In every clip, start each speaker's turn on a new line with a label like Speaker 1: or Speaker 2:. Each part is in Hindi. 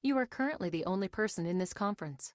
Speaker 1: You are currently the only person in this conference.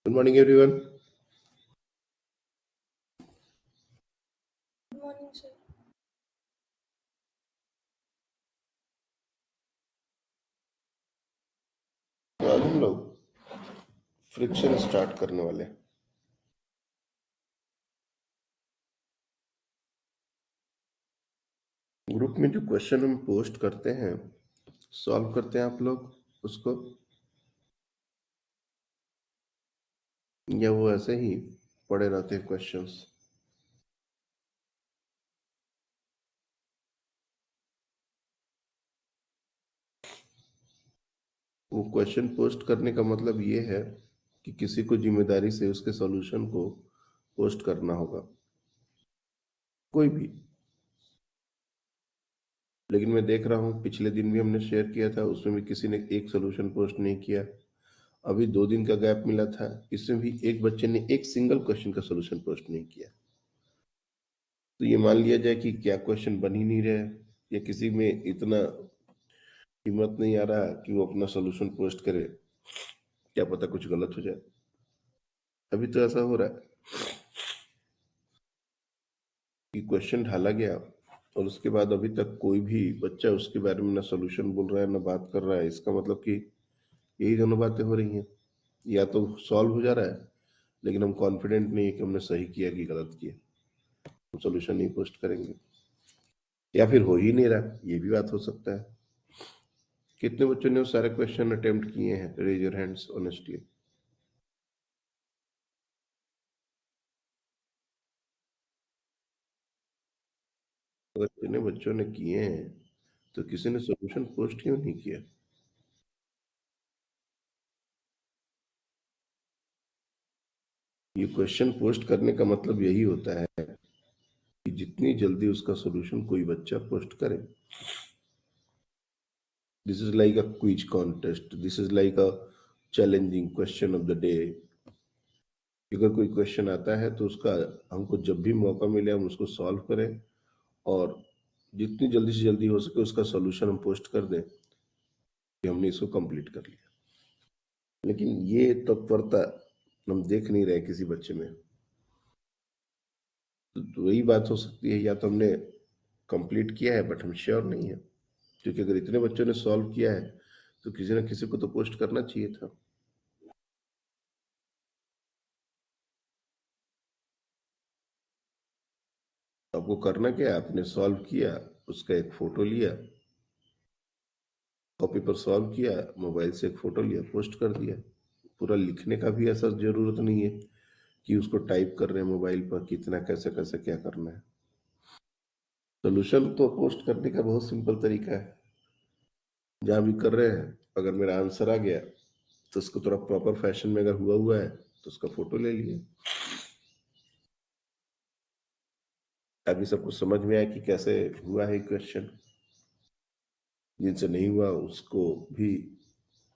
Speaker 2: Good morning, everyone.
Speaker 3: Good morning, sir.
Speaker 2: तो आज हम लोग फ्रिक्शन स्टार्ट करने वाले हैं। ग्रुप में जो क्वेश्चन हम पोस्ट करते हैं, सॉल्व करते हैं आप लोग उसको, या वो ऐसे ही पड़े रहते हैं क्वेश्चंस? वो क्वेश्चन पोस्ट करने का मतलब ये है कि किसी को जिम्मेदारी से उसके सॉल्यूशन को पोस्ट करना होगा, कोई भी। लेकिन मैं देख रहा हूँ पिछले दिन भी हमने शेयर किया था, उसमें भी किसी ने एक सोल्यूशन पोस्ट नहीं किया। अभी 2 दिन का गैप मिला था, इसमें भी एक बच्चे ने एक सिंगल क्वेश्चन का सोल्यूशन पोस्ट नहीं किया। तो ये मान लिया जाए कि क्या क्वेश्चन बन ही नहीं रहे, या किसी में इतना हिम्मत नहीं आ रहा कि वो अपना सोल्यूशन पोस्ट करे, क्या पता कुछ गलत हो जाए। अभी तो ऐसा हो रहा है कि क्वेश्चन ढाला गया और उसके बाद अभी तक कोई भी बच्चा उसके बारे में ना सोल्यूशन बोल रहा है ना बात कर रहा है। इसका मतलब कि यही दोनों बातें हो रही हैं, या तो सॉल्व हो जा रहा है लेकिन हम कॉन्फिडेंट नहीं है कि हमने सही किया कि गलत किया, हम सोल्यूशन नहीं पोस्ट करेंगे, या फिर हो ही नहीं रहा, ये भी बात हो सकता है। कितने बच्चों ने वो सारे क्वेश्चन अटेम्प्ट किए हैं? Raise your hands honestly. अगर जितने बच्चों ने किए हैं तो किसी ने सोल्यूशन पोस्ट क्यों नहीं किया? ये क्वेश्चन पोस्ट करने का मतलब यही होता है कि जितनी जल्दी उसका सोल्यूशन कोई बच्चा पोस्ट करे। This is like a quiz contest, this is like a challenging question of the day. अगर कोई क्वेश्चन आता है तो उसका हमको जब भी मौका मिले हम उसको सॉल्व करें, और जितनी जल्दी से जल्दी हो सके उसका सोल्यूशन हम पोस्ट कर दें कि हमने इसको कंप्लीट कर लिया। लेकिन ये तत्परता हम देख नहीं रहे किसी बच्चे में। तो वही बात हो सकती है, या तो हमने कंप्लीट किया है बट हम श्योर नहीं है, क्योंकि अगर इतने बच्चों ने सॉल्व किया है तो किसी ना किसी को तो पोस्ट करना चाहिए था। आपको करना क्या है, आपने सॉल्व किया, उसका एक फोटो लिया, कॉपी पर सॉल्व किया, मोबाइल से एक फोटो लिया, पोस्ट कर दिया। पूरा लिखने का भी ऐसा जरूरत नहीं है कि उसको टाइप कर रहे हैं मोबाइल पर, कितना कैसे कैसे क्या करना है। सोल्यूशन तो पोस्ट करने का बहुत सिंपल तरीका है। जहाँ भी कर रहे हैं, अगर मेरा आंसर आ गया तो उसको थोड़ा प्रॉपर फैशन में अगर हुआ हुआ है तो उसका फोटो ले लिए, ताकि सबको समझ में आए कि कैसे हुआ है क्वेश्चन। जिनसे नहीं हुआ उसको भी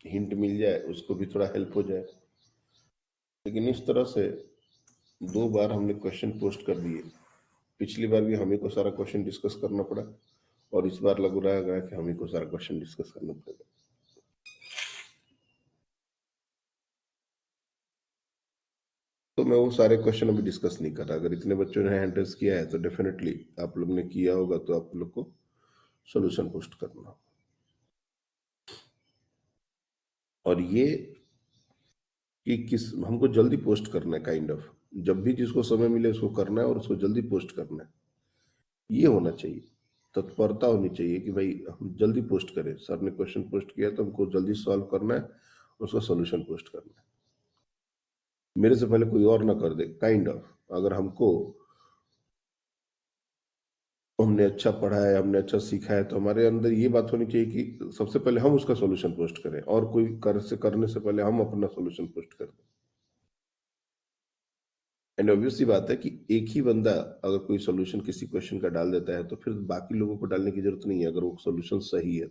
Speaker 2: हिंट मिल जाए, उसको भी थोड़ा हेल्प हो जाए। लेकिन इस तरह से 2 बार हमने क्वेश्चन पोस्ट कर दिए। पिछली बार भी हमें को सारा क्वेश्चन डिस्कस करना पड़ा, और इस बार लग रहा है कि हमें को सारा क्वेश्चन डिस्कस करना पड़ेगा। तो मैं वो सारे क्वेश्चन अभी डिस्कस नहीं कर रहा। अगर इतने बच्चों ने हैंड रेज किया है तो डेफिनेटली आप लोग ने किया होगा, तो आप लोग को सॉल्यूशन पोस्ट करना होगा। और ये कि किस हमको जल्दी पोस्ट करना है, काइंड ऑफ जब भी जिसको समय मिले उसको करना है और उसको जल्दी पोस्ट करना है, ये होना चाहिए। तत्परता होनी चाहिए कि भाई हम जल्दी पोस्ट करें। सर ने क्वेश्चन पोस्ट किया तो हमको जल्दी सॉल्व करना है, उसका सॉल्यूशन पोस्ट करना है, मेरे से पहले कोई और ना कर दे, काइंड ऑफ। अगर हमने अच्छा पढ़ा है, हमने अच्छा सीखा है, तो हमारे अंदर ये बात होनी चाहिए कि सबसे पहले हम उसका सॉल्यूशन पोस्ट करें, और कोई करने से पहले हम अपना सॉल्यूशन पोस्ट कर दें। एंड ऑब्वियस सी बात है कि एक ही बंदा अगर कोई सॉल्यूशन किसी क्वेश्चन का डाल देता है तो फिर बाकी लोगों को डालने की जरूरत नहीं है, अगर वो सॉल्यूशन सही है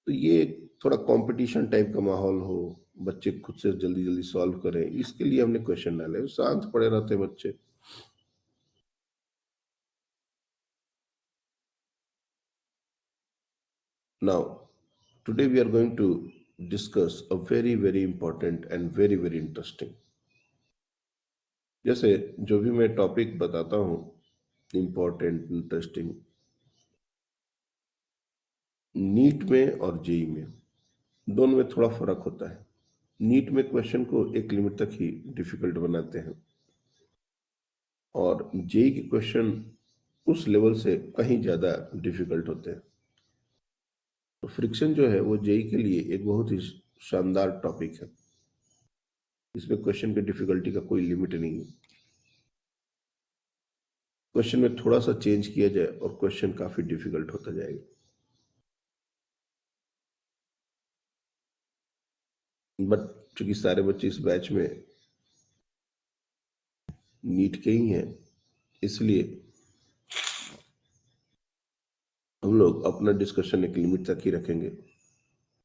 Speaker 2: तो ये थोड़ा कंपटीशन टाइप का माहौल हो, बच्चे खुद से जल्दी जल्दी सॉल्व करें, इसके लिए हमने क्वेश्चन डाले। शांत पड़े रहते हैं बच्चे। Now today we are going to discuss a very very important and very very interesting. जैसे जो भी मैं टॉपिक बताता हूँ इंपॉर्टेंट इंटरेस्टिंग, नीट में और जेई में दोनों में थोड़ा फर्क होता है। नीट में क्वेश्चन को एक लिमिट तक ही डिफिकल्ट बनाते हैं, और जेई के क्वेश्चन उस लेवल से कहीं ज्यादा डिफिकल्ट होते हैं। तो फ्रिक्शन जो है वो जेई के लिए एक बहुत ही शानदार टॉपिक है। इसमें क्वेश्चन की डिफिकल्टी का कोई लिमिट नहीं है। क्वेश्चन में थोड़ा सा चेंज किया जाए और क्वेश्चन काफी डिफिकल्ट होता जाएगा। बट चूंकि सारे बच्चे इस बैच में नीट के ही हैं, इसलिए हम लोग अपना डिस्कशन एक लिमिट तक ही रखेंगे।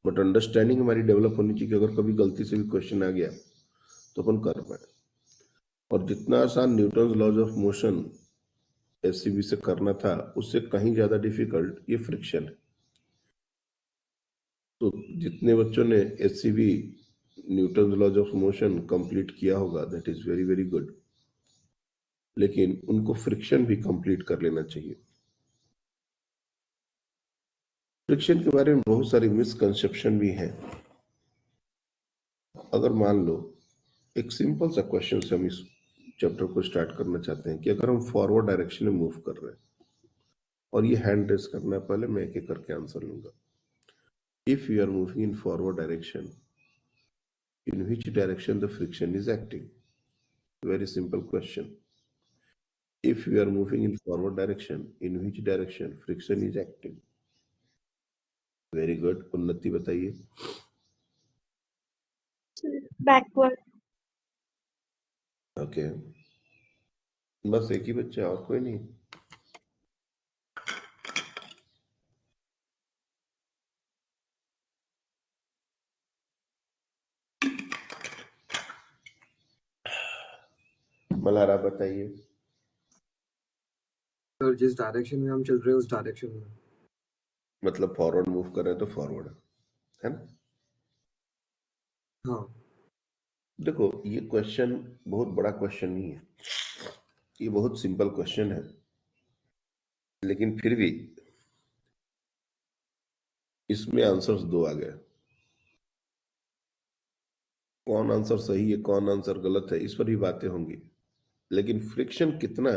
Speaker 2: बट अंडरस्टैंडिंग हमारी डेवलप होनी चाहिए कि अगर कभी गलती से भी क्वेश्चन आ गया तो अपन कर पाए। और जितना आसान Newton laws of motion SCB से करना था, उससे कहीं ज्यादा डिफिकल्ट ये फ्रिक्शन है। तो जितने बच्चों ने SCB Newton laws of motion complete किया होगा, that is very very good, लेकिन उनको फ्रिक्शन भी कंप्लीट कर लेना चाहिए। फ्रिक्शन के बारे में बहुत सारी मिसकंसेप्शन भी हैं। अगर मान लो एक सिंपल सा क्वेश्चन से हम इस चैप्टर को स्टार्ट करना चाहते हैं कि अगर हम फॉरवर्ड डायरेक्शन में मूव कर रहे हैं, और ये हैंड रेस करना है, पहले मैं एक एक करके आंसर लूंगा। If you are moving in forward direction, in which direction the friction is acting? Very simple question. If we are moving in forward direction, in which direction friction is acting? Very good. उन्नति बताइए।
Speaker 3: बैकवर्ड।
Speaker 2: ओके, बस एक ही बच्चा, और कोई नहीं? मलारा बताइए।
Speaker 4: सर जिस डायरेक्शन में हम चल रहे हैं उस डायरेक्शन में।
Speaker 2: मतलब फॉरवर्ड मूव कर रहे हैं तो फॉरवर्ड, है ना?
Speaker 4: हाँ
Speaker 2: देखो, ये क्वेश्चन बहुत बड़ा क्वेश्चन नहीं है, ये बहुत सिंपल क्वेश्चन है, लेकिन फिर भी इसमें आंसर्स दो आ गए। कौन आंसर सही है, कौन आंसर गलत है, इस पर भी बातें होंगी, लेकिन फ्रिक्शन कितना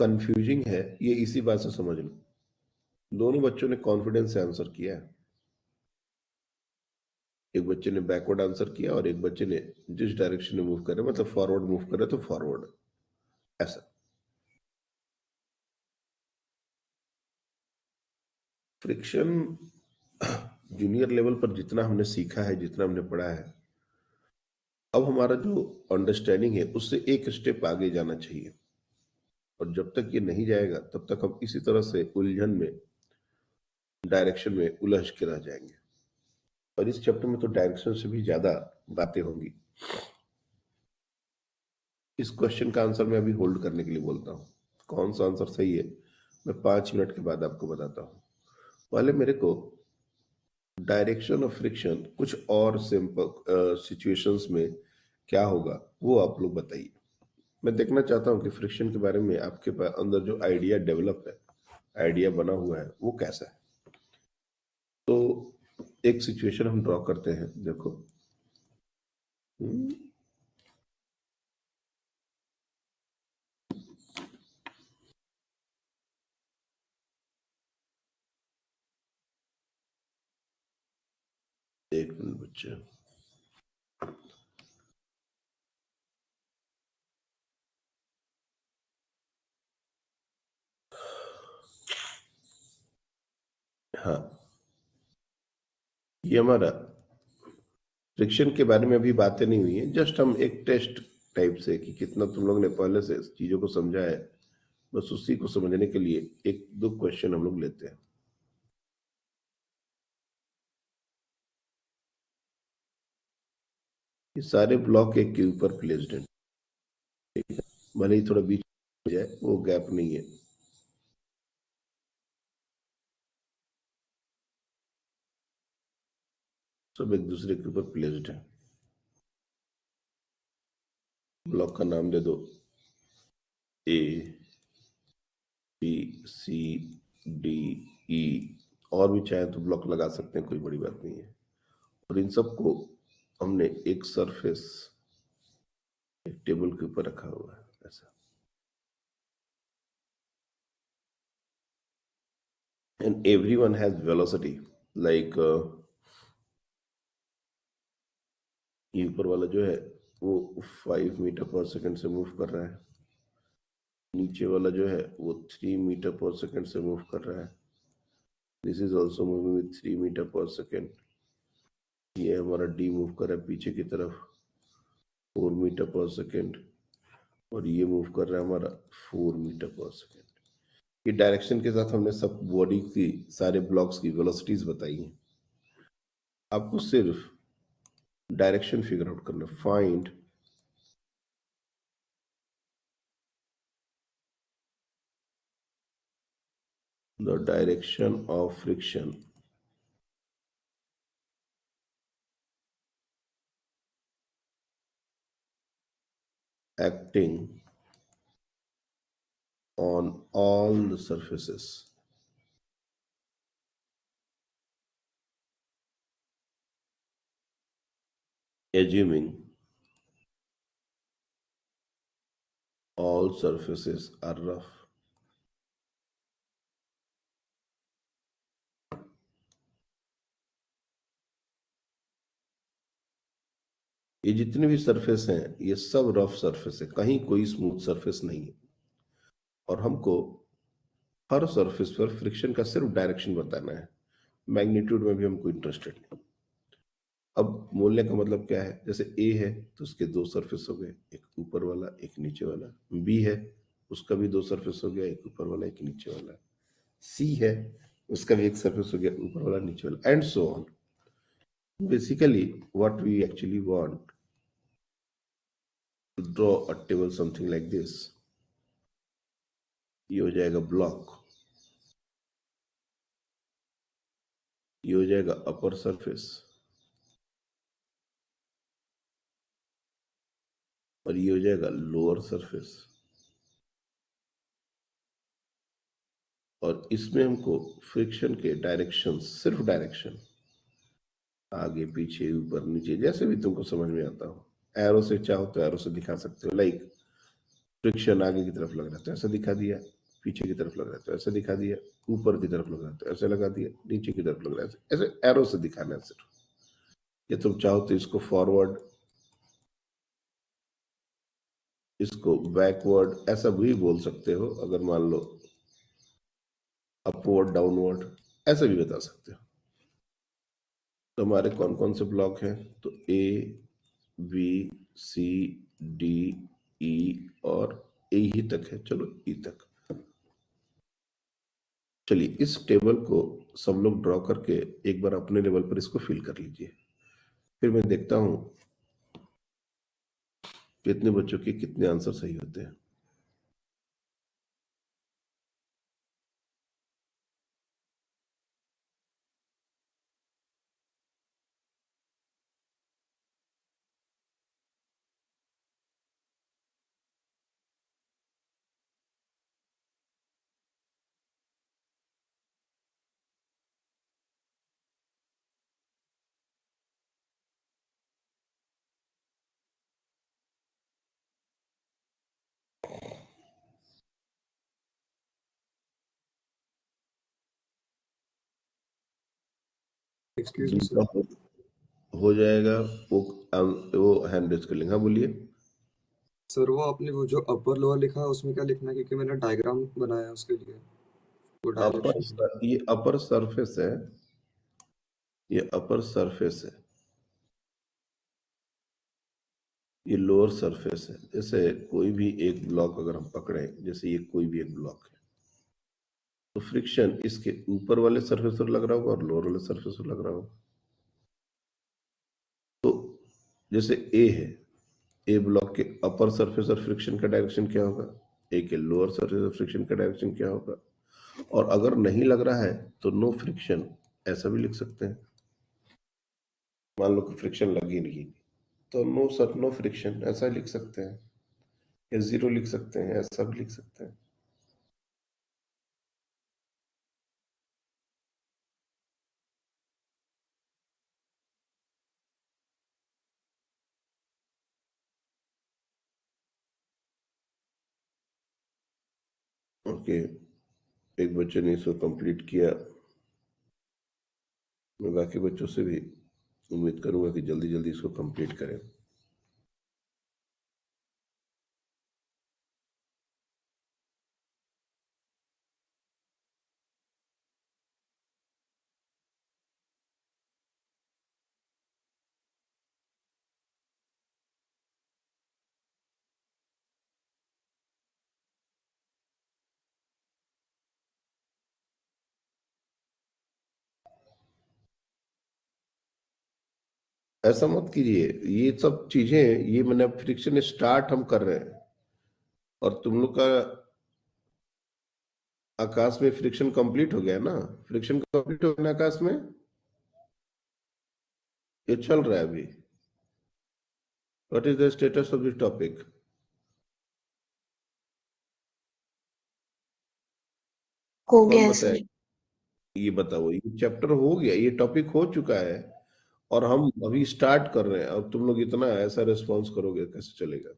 Speaker 2: कंफ्यूजिंग है ये इसी बात से समझ लो। दोनों बच्चों ने कॉन्फिडेंस से आंसर किया है। एक बच्चे ने बैकवर्ड आंसर किया और एक बच्चे ने जिस डायरेक्शन में मूव करे, मतलब फॉरवर्ड मूव करे तो फॉरवर्ड, ऐसा। फ्रिक्शन जूनियर लेवल पर जितना हमने सीखा है, जितना हमने पढ़ा है, अब हमारा जो अंडरस्टैंडिंग है उससे एक स्टेप आगे जाना चाहिए। और जब तक ये नहीं जाएगा तब तक हम इसी तरह से उलझन में, डायरेक्शन में उलझ के रह जाएंगे। और इस चैप्टर में तो डायरेक्शन से भी ज्यादा बातें होंगी। इस क्वेश्चन का आंसर मैं अभी होल्ड करने के लिए बोलता हूँ। कौन सा आंसर सही है मैं 5 मिनट के बाद आपको बताता हूँ। पहले मेरे को डायरेक्शन ऑफ फ्रिक्शन कुछ और सिंपल सिचुएशंस में क्या होगा वो आप लोग बताइए। मैं देखना चाहता हूँ कि फ्रिक्शन के बारे में आपके पास अंदर जो आइडिया डेवलप है, आइडिया बना हुआ है, वो कैसा है। तो एक सिचुएशन हम ड्रॉ करते हैं, देखो। हम्म, एक मिनट बच्चे। हाँ, ये हमारा फ्रिक्शन के बारे में अभी बातें नहीं हुई है, जस्ट हम एक टेस्ट टाइप से कि कितना तुम लोग ने पहले से इस चीजों को समझा है, बस उसी को समझने के लिए एक दो क्वेश्चन हम लोग लेते हैं। ये सारे ब्लॉक एक के ऊपर प्लेस्ड है, ठीक है? भले ही थोड़ा बीच में जाए, वो गैप नहीं है। सब एक दूसरे के ऊपर प्लेस्ड है। ब्लॉक का नाम दे दो ए, बी, सी, डी, ई। और भी चाहे तो ब्लॉक लगा सकते हैं, कोई बड़ी बात नहीं है। और इन सबको हमने एक सरफेस, एक टेबल के ऊपर रखा हुआ है ऐसा। And everyone has velocity, like ये ऊपर वाला जो है वो 5 मीटर पर सेकंड से मूव कर रहा है, नीचे वाला जो है वो 3 मीटर पर सेकंड से मूव कर रहा है। This is also moving with 3 meter per second. ये हमारा डी मूव कर रहा है पीछे की तरफ 4 मीटर पर सेकंड, और ये मूव कर रहा है हमारा 4 मीटर पर सेकंड। ये डायरेक्शन के साथ हमने सब बॉडी की सारे ब्लॉक्स की वेलोसिटीज बताई हैं। आपको सिर्फ डायरेक्शन फिगर आउट करना, find the direction of friction acting on all the surfaces, assuming all surfaces are rough. ये जितने भी सरफेस हैं ये सब रफ सरफेस है, कहीं कोई स्मूथ सरफेस नहीं है। और हमको हर सरफेस पर फ्रिक्शन का सिर्फ डायरेक्शन बताना है, मैग्नीट्यूड में भी हमको इंटरेस्टेड नहीं। अब बोलने का मतलब क्या है, जैसे ए है तो उसके दो सरफेस हो गए, एक ऊपर वाला एक नीचे वाला। बी है, उसका भी दो सरफेस हो गया, एक ऊपर वाला एक नीचे वाला। सी है, उसका भी एक सरफेस हो गया, ऊपर वाला नीचे वाला, and so on. Basically what we actually want to draw a table something like this. ये हो जाएगा ब्लॉक, ये हो जाएगा अपर सरफेस, और ये हो जाएगा लोअर सरफेस। और इसमें हमको फ्रिक्शन के डायरेक्शन, सिर्फ डायरेक्शन, आगे पीछे ऊपर नीचे जैसे भी तुमको समझ में आता हो, एरो से चाहो तो एरो से दिखा सकते हो। लाइक फ्रिक्शन आगे की तरफ लग रहा है तो ऐसा दिखा दिया, पीछे की तरफ लग रहा है तो ऐसा दिखा दिया, ऊपर की तरफ लग रहा है तो ऐसे लगा दिया, नीचे की तरफ लग रहा है ऐसे एरो से दिखाना है सिर्फ। या तुम चाहो तो इसको फॉरवर्ड, इसको बैकवर्ड ऐसा भी बोल सकते हो। अगर मान लो अपवर्ड डाउनवर्ड ऐसा भी बता सकते हो। तो हमारे कौन कौन से ब्लॉक हैं, तो ए, बी, सी, डी, ई, और ए ही तक है, चलो ई तक। चलिए इस टेबल को सब लोग ड्रॉ करके एक बार अपने लेवल पर इसको फिल कर लीजिए, फिर मैं देखता हूं कितने बच्चों के कितने आंसर सही होते हैं।
Speaker 4: एक्सक्यूज मी
Speaker 2: दूसरा
Speaker 4: सर,
Speaker 2: हो जाएगा वो हैंड रेज कर लेंगे। हाँ बोलिए।
Speaker 4: सर वो आपने वो जो अपर लोअर लिखा है उसमें क्या लिखना है, क्योंकि मैंने डायग्राम बनाया है उसके लिए वो डायरेक्शन।
Speaker 2: ये अपर सरफेस है, ये अपर सरफेस है, ये लोअर सरफेस है। जैसे कोई भी एक ब्लॉक अगर हम पकड़े, जैसे ये कोई भी एक ब्लॉक है, तो फ्रिक्शन इसके ऊपर वाले सरफेस पर लग रहा होगा और लोअर वाले सरफेस पर लग रहा होगा। तो जैसे ए है, ए ब्लॉक के अपर सरफेस और फ्रिक्शन का डायरेक्शन क्या होगा, ए के लोअर सरफेस और फ्रिक्शन का डायरेक्शन क्या होगा। और अगर नहीं लग रहा है तो नो फ्रिक्शन, ऐसा भी लिख सकते हैं। मान लो कि फ्रिक्शन लगी नहीं, तो नो सर नो फ्रिक्शन ऐसा लिख सकते हैं, या जीरो लिख सकते हैं, ऐसा भी लिख सकते हैं। ओके, एक बच्चे ने इसको कंप्लीट किया। मैं बाकी बच्चों से भी उम्मीद करूंगा कि जल्दी जल्दी इसको कंप्लीट करें। ऐसा मत कीजिए, ये सब चीजें, ये मैंने फ्रिक्शन स्टार्ट हम कर रहे हैं, और तुम लोग का आकाश में फ्रिक्शन कंप्लीट हो गया ना। फ्रिक्शन कंप्लीट हो गया ना आकाश में, ये चल रहा है अभी। What is the status of this topic?
Speaker 3: हो
Speaker 2: कौन
Speaker 3: गया है
Speaker 2: बताए?
Speaker 3: सर।
Speaker 2: ये बताओ, ये चैप्टर हो गया, ये टॉपिक हो चुका है, और हम अभी स्टार्ट कर रहे हैं, और तुम लोग इतना ऐसा रिस्पॉन्स करोगे, कैसे चलेगा?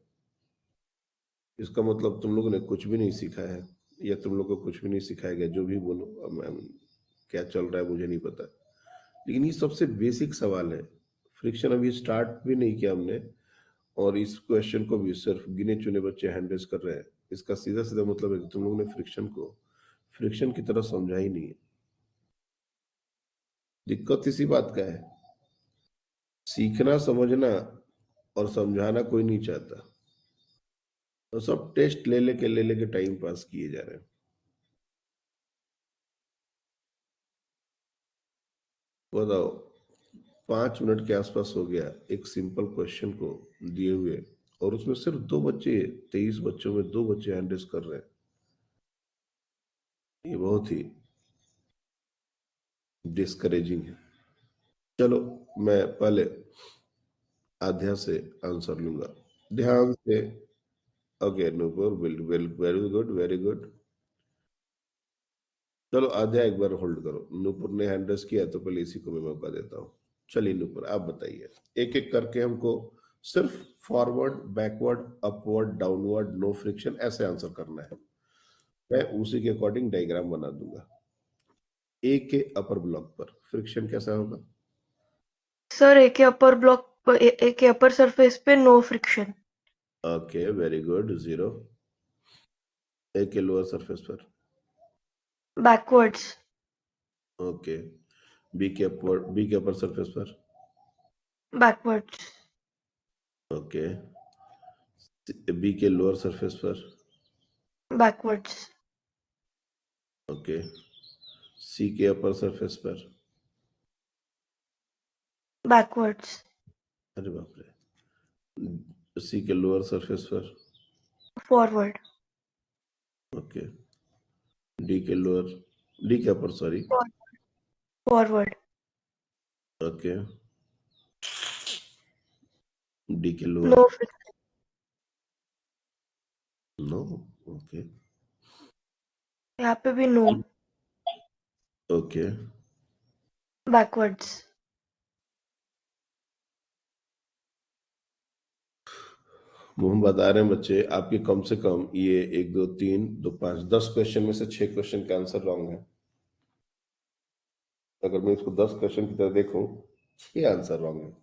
Speaker 2: इसका मतलब तुम लोगों ने कुछ भी नहीं सीखा है, या तुम लोग को कुछ भी नहीं सिखाया गया। जो भी बोलो, अब मैं क्या चल रहा है मुझे नहीं पता, लेकिन ये सबसे बेसिक सवाल है। फ्रिक्शन अभी स्टार्ट भी नहीं किया हमने, और इस क्वेश्चन को भी सिर्फ गिने चुने बच्चे हैंडल कर रहे हैं। इसका सीधा सीधा मतलब है कि तुम लोगों ने फ्रिक्शन को फ्रिक्शन की तरह समझा ही नहीं है। दिक्कत इसी बात का है, सीखना समझना और समझाना कोई नहीं चाहता, तो सब टेस्ट ले लेके टाइम पास किए जा रहे हैं। बताओ, 5 मिनट के आसपास हो गया एक सिंपल क्वेश्चन को दिए हुए, और उसमें सिर्फ 2 बच्चे, 23 बच्चों में 2 बच्चे हैंडल कर रहे हैं। ये बहुत ही डिस्करेजिंग है। चलो, मैं पहले आध्या से आंसर लूंगा, ध्यान से। Okay Nupur, very good very good. चलो आध्या, एक बार होल्ड करो। नूपुर ने हैंड रेस किया, तो पहले इसी को मैं मौका देता हूँ। चलिए नूपुर, आप बताइए। एक एक करके हमको सिर्फ forward, backward, upward, downward, no friction, ऐसे आंसर करना है। मैं उसी के अकॉर्डिंग डायग्राम बना दूंगा। ए के अपर ब्लॉक पर फ्रिक्शन कैसा होगा?
Speaker 3: सर ए के अपर सरफेस पे no friction.
Speaker 2: Okay very good, 0। A के लोअर सरफेस पर?
Speaker 3: बैकवर्ड्स।
Speaker 2: ओके। बी के अपर सरफेस पर?
Speaker 3: बैकवर्ड्स।
Speaker 2: ओके। बी के लोअर सरफेस पर?
Speaker 3: बैकवर्ड्स।
Speaker 2: ओके। सी के अपर सरफेस पर?
Speaker 3: बैकवर्ड्स।
Speaker 2: अरे बाप रे। सी के लोअर सरफेस पर?
Speaker 3: फॉरवर्ड।
Speaker 2: ओके। डी के लोअर, डी के upper sorry.
Speaker 3: Forward.
Speaker 2: Okay. D के
Speaker 3: no
Speaker 2: lower?
Speaker 3: Friction.
Speaker 2: No. Okay.
Speaker 3: यहाँ पे भी नो।
Speaker 2: ओके।
Speaker 3: बैकवर्ड्स।
Speaker 2: वो हम बता रहे हैं बच्चे, आपके कम से कम ये 1 2 3 2 5 10 क्वेश्चन में से 6 क्वेश्चन का आंसर रॉन्ग है। अगर मैं इसको 10 क्वेश्चन की तरह देखूं, ये आंसर रॉन्ग है।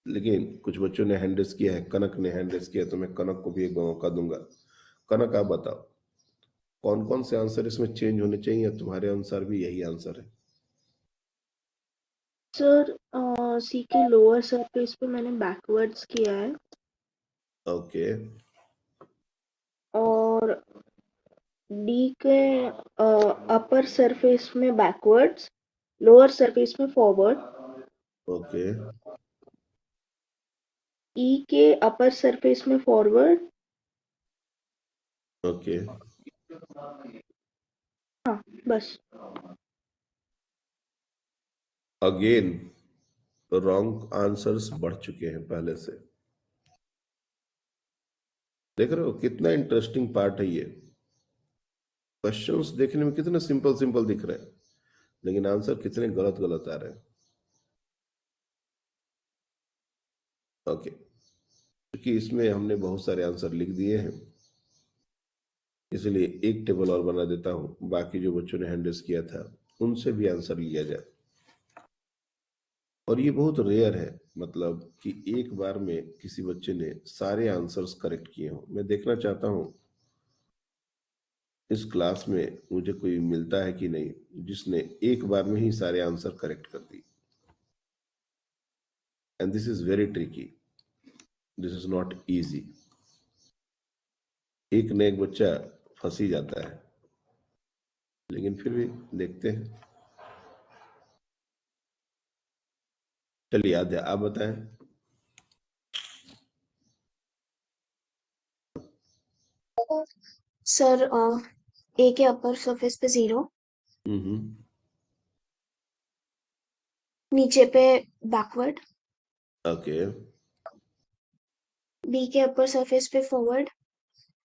Speaker 2: लेकिन कुछ बच्चों ने हैंड रेस किया है, कनक ने हैंड रेस किया, तो मैं कनक को भी एक मौका दूंगा। कनक, आप बताओ कौन कौन से आंसर इसमें चेंज होने चाहिए, या तुम्हारे अनुसार भी यही आंसर है?
Speaker 3: सर सी के लोअर सरफेस पे मैंने बैकवर्ड्स किया है,
Speaker 2: ओके
Speaker 3: और डी के अपर सरफेस में बैकवर्ड्स, लोअर सरफेस में फॉरवर्ड,
Speaker 2: ओके
Speaker 3: ई के अपर सरफेस में फॉरवर्ड,
Speaker 2: ओके
Speaker 3: हाँ बस।
Speaker 2: अगेन रॉन्ग आंसर्स बढ़ चुके हैं पहले से। देख रहे हो कितना इंटरेस्टिंग पार्ट है ये। क्वेश्चंस देखने में कितने सिंपल सिंपल दिख रहे हैं, लेकिन आंसर कितने गलत गलत आ रहे हैं। ओके, क्योंकि इसमें हमने बहुत सारे आंसर लिख दिए हैं, इसलिए एक टेबल और बना देता हूं, बाकी जो बच्चों ने हैंड रेस किया था उनसे भी आंसर लिया जाए। और ये बहुत रेयर है, मतलब कि एक बार में किसी बच्चे ने सारे आंसर्स करेक्ट किए हों। मैं देखना चाहता हूं इस क्लास में मुझे कोई मिलता है कि नहीं जिसने एक बार में ही सारे आंसर करेक्ट कर दिए। And this is very tricky, this is not easy. एक न एक बच्चा फंस ही जाता है, लेकिन फिर भी देखते हैं। चलिए याद है, आप बताएं।
Speaker 5: सर ए के अपर सरफेस पे 0,
Speaker 2: हम्म,
Speaker 5: नीचे पे बैकवर्ड,
Speaker 2: ओके
Speaker 5: बी के अपर सरफेस पे फॉरवर्ड,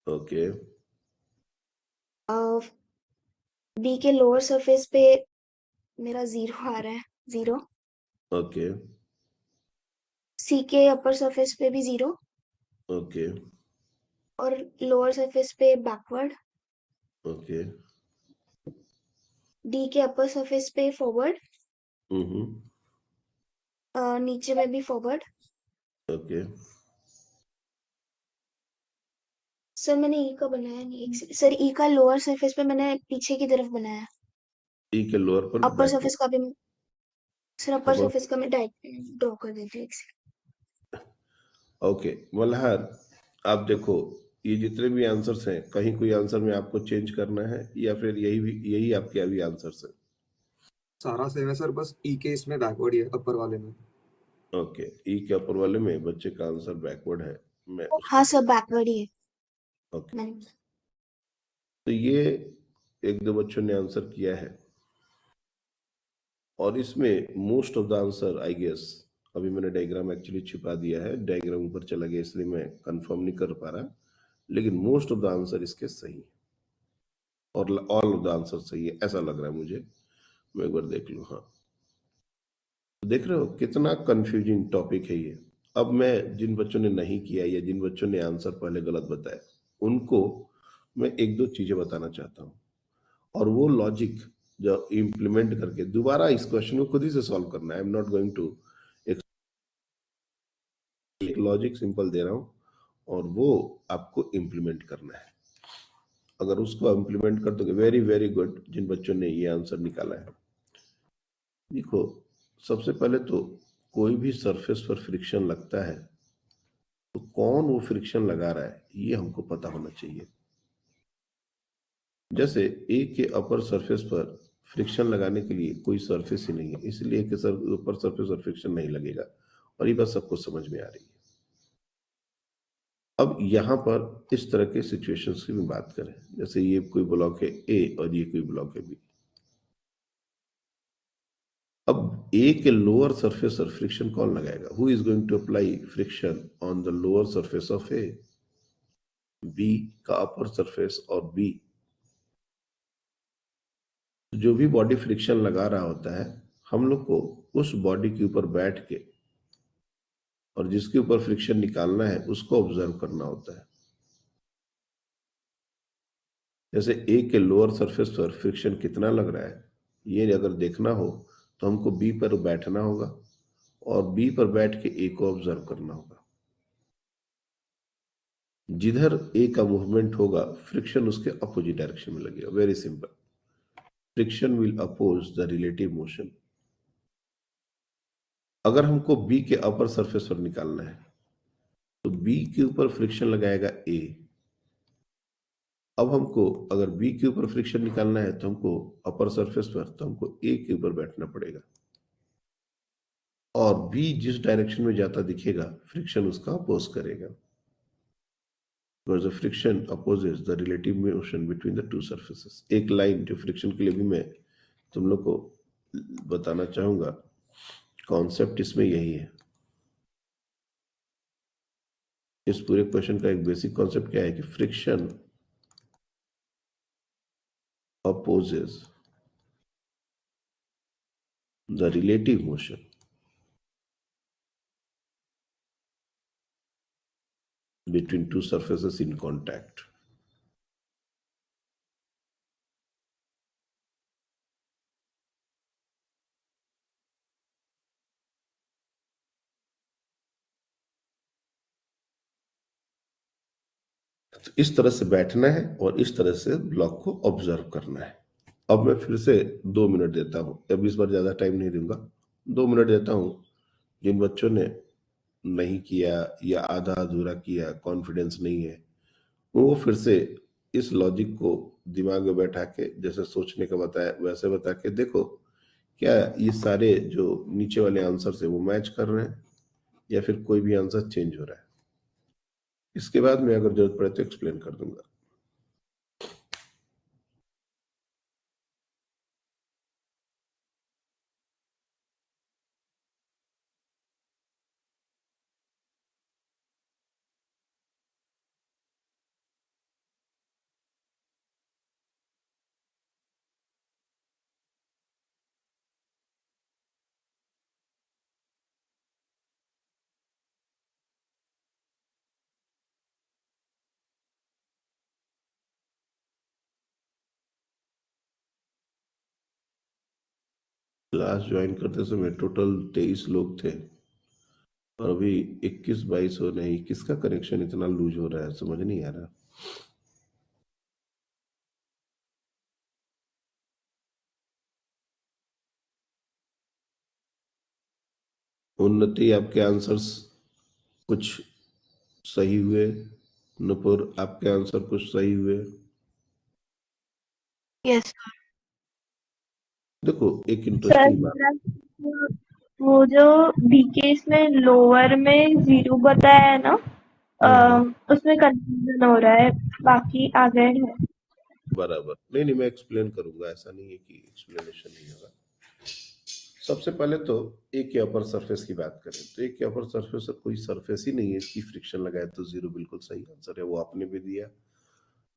Speaker 2: ओके
Speaker 5: बी के लोअर सरफेस पे मेरा 0 आ रहा है, 0,
Speaker 2: ओके
Speaker 5: सी के अपर सरफेस पे भी 0,
Speaker 2: ओके
Speaker 5: और लोअर सरफेस पे बैकवर्ड,
Speaker 2: ओके
Speaker 5: डी के अपर सरफेस पे फॉरवर्ड,
Speaker 2: हम्म,
Speaker 5: नीचे में भी फॉरवर्ड।
Speaker 2: ओके
Speaker 5: सर मैंने ई का बनाया नहीं, सर ई का लोअर सरफेस पे मैंने पीछे की तरफ बनाया,
Speaker 2: ई के लोअर पर
Speaker 5: अपर
Speaker 2: बैक,
Speaker 5: सरफेस का भी। सर अपर
Speaker 2: अपर,
Speaker 5: सरफेस का मैं ड्रॉ कर देती हूँ एक second।
Speaker 2: ओके मल्हार, आप देखो ये जितने भी आंसर्स हैं, कहीं कोई आंसर में आपको चेंज करना है, या फिर यही आपके अभी आंसर्स है?
Speaker 4: सारा सेम है सर, बस ई के इसमें बैकवर्ड ही है अपर वाले में।
Speaker 2: ओके, ई के अपर वाले में बच्चे का आंसर बैकवर्ड है, मैं उसको
Speaker 5: हाँ सर बैकवर्ड ही है
Speaker 2: ओके।
Speaker 5: मैंने।
Speaker 2: तो ये एक दो बच्चों ने आंसर किया है, और इसमें most of the answer I guess, अभी मैंने डायग्राम एक्चुअली छिपा दिया है, डायग्राम ऊपर चला गया इसलिए मैं कंफर्म नहीं कर पा रहा, लेकिन मोस्ट ऑफ द आंसर इसके सही है, और ऑल ऑफ द आंसर सही है ऐसा लग रहा है मुझे। मैं एक बार देख लूं। हाँ, देख रहे हो कितना कंफ्यूजिंग टॉपिक है ये। अब मैं जिन बच्चों ने नहीं किया या जिन बच्चों ने आंसर पहले गलत बताया, उनको मैं एक दो चीजें बताना चाहता हूँ, और वो लॉजिक जो इम्प्लीमेंट करके दोबारा इस क्वेश्चन को खुद ही से सॉल्व करना है। I am not going to, एक लॉजिक सिंपल दे रहा हूं, और वो आपको इम्प्लीमेंट करना है। अगर उसको इम्प्लीमेंट कर दोगे, वेरी वेरी गुड जिन बच्चों ने ये आंसर निकाला है। देखो, सबसे पहले तो कोई भी सरफेस पर फ्रिक्शन लगता है, तो कौन वो फ्रिक्शन लगा रहा है ये हमको पता होना चाहिए। जैसे ए के अपर सरफेस पर फ्रिक्शन लगाने के लिए कोई सरफेस ही नहीं है, इसलिए ए के ऊपर सरफेस पर फ्रिक्शन नहीं लगेगा, और ये बात सबको समझ में आ रही है। अब यहाँ पर इस तरह के सिचुएशंस की भी बात करें, जैसे ये कोई ब्लॉक है ए और ये कोई ब्लॉक है बी। अब ए के लोअर सरफेस पर फ्रिक्शन कौन लगाएगा? Who is going to apply friction on the lower surface of A? B का अपर सरफेस और बी, जो भी बॉडी फ्रिक्शन लगा रहा होता है, हम लोग को उस बॉडी के ऊपर बैठ के और जिसके ऊपर फ्रिक्शन निकालना है उसको ऑब्जर्व करना होता है। जैसे ए के लोअर सरफेस पर फ्रिक्शन कितना लग रहा है, ये अगर देखना हो तो हमको बी पर बैठना होगा और बी पर बैठ के ए को ऑब्जर्व करना होगा। जिधर ए का मूवमेंट होगा फ्रिक्शन उसके अपोजिट डायरेक्शन में लगेगा। Very simple, friction will oppose the relative motion. अगर हमको बी के अपर सरफेस पर निकालना है तो बी के ऊपर फ्रिक्शन लगाएगा ए। अब हमको अगर बी के ऊपर फ्रिक्शन निकालना है तो हमको अपर सरफेस पर, तो हमको ए के ऊपर बैठना पड़ेगा और बी जिस डायरेक्शन में जाता दिखेगा फ्रिक्शन उसका अपोज करेगा। Because the friction opposes the relative motion between the two surfaces। एक लाइन जो फ्रिक्शन के लिए भी मैं तुम लोग को बताना चाहूंगा, कॉन्सेप्ट इसमें यही है। इस पूरे क्वेश्चन का एक बेसिक कॉन्सेप्ट क्या है कि friction opposes the relative motion between two surfaces in contact। तो इस तरह से बैठना है और इस तरह से ब्लॉक को ऑब्जर्व करना है। अब मैं फिर से 2 मिनट देता हूं, अब इस बार ज्यादा टाइम नहीं दूंगा, 2 मिनट देता हूं। जिन बच्चों ने नहीं किया या आधा अधूरा किया, कॉन्फिडेंस नहीं है, वो फिर से इस लॉजिक को दिमाग में बैठा के जैसे सोचने का बताया वैसे बता के देखो क्या ये सारे जो नीचे वाले आंसर है वो मैच कर रहे हैं या फिर कोई भी आंसर चेंज हो रहा है। इसके बाद में अगर जरूरत पड़े तो एक्सप्लेन कर दूंगा। क्लास ज्वाइन करते समय टोटल 23 लोग थे और अभी 21-22 हो रहे हैं। किसका कनेक्शन इतना लूज हो रहा है समझ नहीं आ रहा। उन्नति आपके आंसर्स कुछ सही हुए, नुपुर आपके आंसर कुछ सही हुए।
Speaker 3: यस
Speaker 2: देखो एक
Speaker 3: सर।
Speaker 2: इंटरेस्टिंग बात,
Speaker 3: मेरा वो जो बीकेस में लोअर में 0 बताया है ना,
Speaker 2: हाँ
Speaker 3: उसमें कंफ्यूजन हो रहा है, बाकी आ गए हैं।
Speaker 2: बराबर। नहीं मैं एक्सप्लेन करूंगा, ऐसा नहीं है कि एक्सप्लेनेशन नहीं होगा। सबसे पहले तो ए के अपर सरफेस की बात करें तो ए के अपर सरफेस कोई सरफेस ही नहीं है, इसकी फ्रिक्शन लगाए तो 0 बिल्कुल सही आंसर है। वो आपने भी दिया,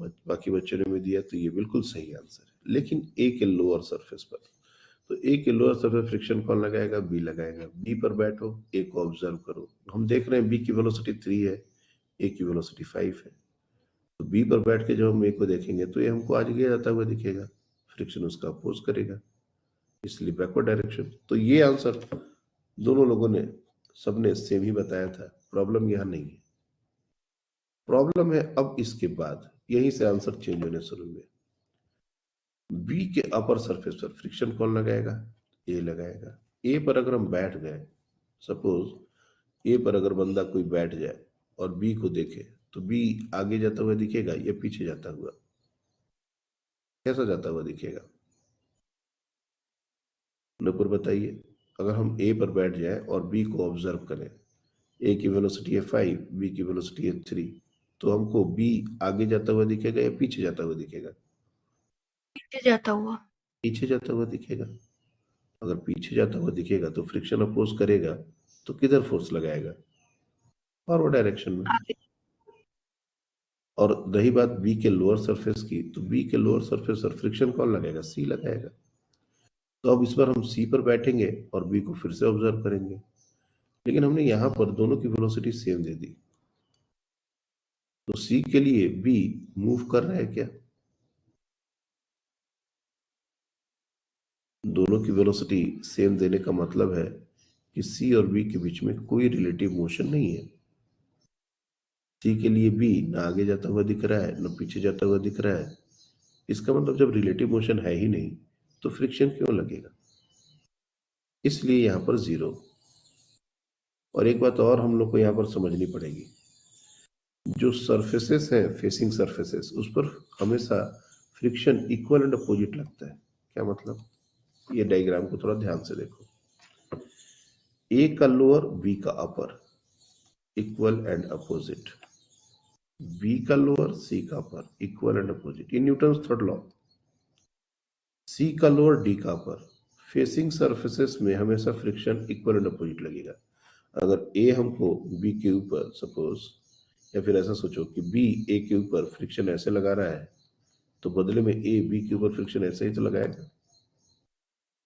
Speaker 2: बाकी बच्चों ने भी दिया, तो ये बिल्कुल सही आंसर है। लेकिन ए के लोअर सरफेस पर, तो ए के लोअर सरफेस फ्रिक्शन कौन लगाएगा? बी लगाएगा। बी पर बैठो, ए को ऑब्जर्व करो। हम देख रहे हैं बी की वेलोसिटी 3 है, ए की वेलोसिटी 5 है। तो बी पर बैठ के जब हम ए को देखेंगे तो ये हमको आगे जाता हुआ दिखेगा, फ्रिक्शन उसका अपोज करेगा, इसलिए बैकवर्ड डायरेक्शन। तो ये आंसर दोनों लोगों ने सबने सेम ही बताया था, प्रॉब्लम यहां नहीं है। प्रॉब्लम है अब इसके बाद, यहीं से आंसर चेंज होने शुरू हुए। बी के अपर सरफेस पर फ्रिक्शन कौन लगाएगा? ए लगाएगा। ए पर अगर हम बैठ गए, सपोज ए पर अगर बंदा कोई बैठ जाए और बी को देखे, तो बी आगे जाता हुआ दिखेगा या पीछे जाता हुआ? कैसा जाता हुआ दिखेगा? नपुर बताइए। अगर हम ए पर बैठ जाए और बी को ऑब्जर्व करें, ए की वेलोसिटी है 5, बी की वेलोसिटी है 3, तो हमको बी आगे जाता हुआ दिखेगा या पीछे जाता हुआ दिखेगा?
Speaker 3: पीछे जाता हुआ।
Speaker 2: पीछे जाता हुआ दिखेगा। अगर पीछे जाता हुआ दिखेगा तो फ्रिक्शन अपोज करेगा, तो किधर फोर्स लगाएगा? फॉरवर्ड डायरेक्शन में।
Speaker 3: आगे।
Speaker 2: और रही बात बी के लोअर सरफेस की, तो बी के लोअर सरफेस पर फ्रिक्शन कौन लगाएगा? सी लगाएगा। तो अब इस बार हम सी पर बैठेंगे और बी को फिर से ऑब्जर्व करेंगे, लेकिन हमने यहां पर दोनों की वेलोसिटी सेम दे दी, तो सी के लिए बी मूव कर रहा है क्या? दोनों की वेलोसिटी सेम देने का मतलब है कि सी और बी के बीच में कोई रिलेटिव मोशन नहीं है। सी के लिए बी ना आगे जाता हुआ दिख रहा है, ना पीछे जाता हुआ दिख रहा है। इसका मतलब जब रिलेटिव मोशन है ही नहीं तो फ्रिक्शन क्यों लगेगा? इसलिए यहां पर 0। और एक बात और हम लोग को यहां पर समझनी पड़ेगी, जो सरफेसेस हैं, फेसिंग सरफेसेस, उस पर हमेशा फ्रिक्शन इक्वल एंड अपोजिट लगता है। क्या मतलब? ये डायग्राम को थोड़ा ध्यान से देखो। ए का लोअर, बी का अपर, इक्वल एंड अपोजिट। बी का लोअर, सी का अपर, इक्वल एंड अपोजिट। ये न्यूटन्स थर्ड लॉ। सी का लोअर, डी का अपर, फेसिंग सरफेसेस में हमेशा फ्रिक्शन इक्वल एंड अपोजिट लगेगा। अगर ए हमको बी के ऊपर सपोज, या फिर ऐसा सोचो कि बी ए के ऊपर फ्रिक्शन ऐसे लगा रहा है, तो बदले में ए बी के ऊपर फ्रिक्शन ऐसे ही तो लगाएगा।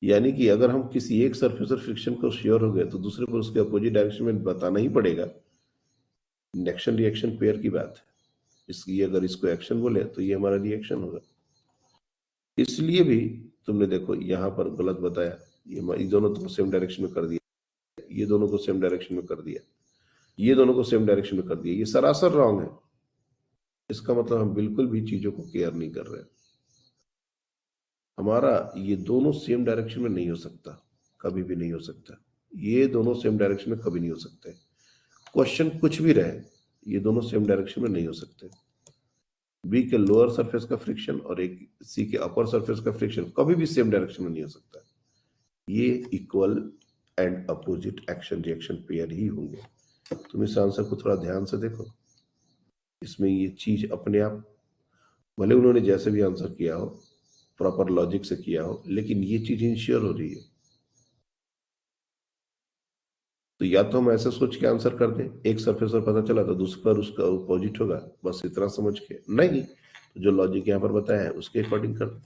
Speaker 2: यानी कि अगर हम किसी एक सरफेस पर फ्रिक्शन को श्योर हो गए तो दूसरे पर उसके अपोजिट डायरेक्शन में बताना ही पड़ेगा। एक्शन रिएक्शन पेयर की बात है। इसलिए अगर इसको एक्शन बोले तो ये हमारा रिएक्शन होगा। इसलिए भी तुमने देखो यहां पर गलत बताया, ये दोनों को सेम डायरेक्शन में कर दिया, ये दोनों को सेम डायरेक्शन में कर दिया, ये दोनों को सेम डायरेक्शन में कर दिया। ये सरासर रॉन्ग है। इसका मतलब हम बिल्कुल भी चीजों को केयर नहीं कर रहे। हमारा ये दोनों सेम डायरेक्शन में नहीं हो सकता, कभी भी नहीं हो सकता। ये दोनों सेम डायरेक्शन में कभी नहीं हो सकते। क्वेश्चन कुछ भी रहे, ये दोनों सेम डायरेक्शन में नहीं हो सकते। बी के लोअर सरफेस का फ्रिक्शन और एक सी के अपर सरफेस का फ्रिक्शन कभी भी सेम डायरेक्शन में नहीं हो सकता। ये equal and opposite action reaction pair ही होंगे। तुम इस आंसर को थोड़ा ध्यान से देखो। इसमें ये चीज अपने आप, भले उन्होंने जैसे भी आंसर किया हो, प्रॉपर लॉजिक से किया हो, लेकिन ये चीज इंश्योर हो रही है। तो या तो हम ऐसे सोच के आंसर कर दें, एक सरफेस पर पता चला तो दूसरे पर उसका अपोजिट होगा, बस इतना समझ के। नहीं, तो जो लॉजिक यहाँ पर बताया है उसके अकॉर्डिंग कर दें।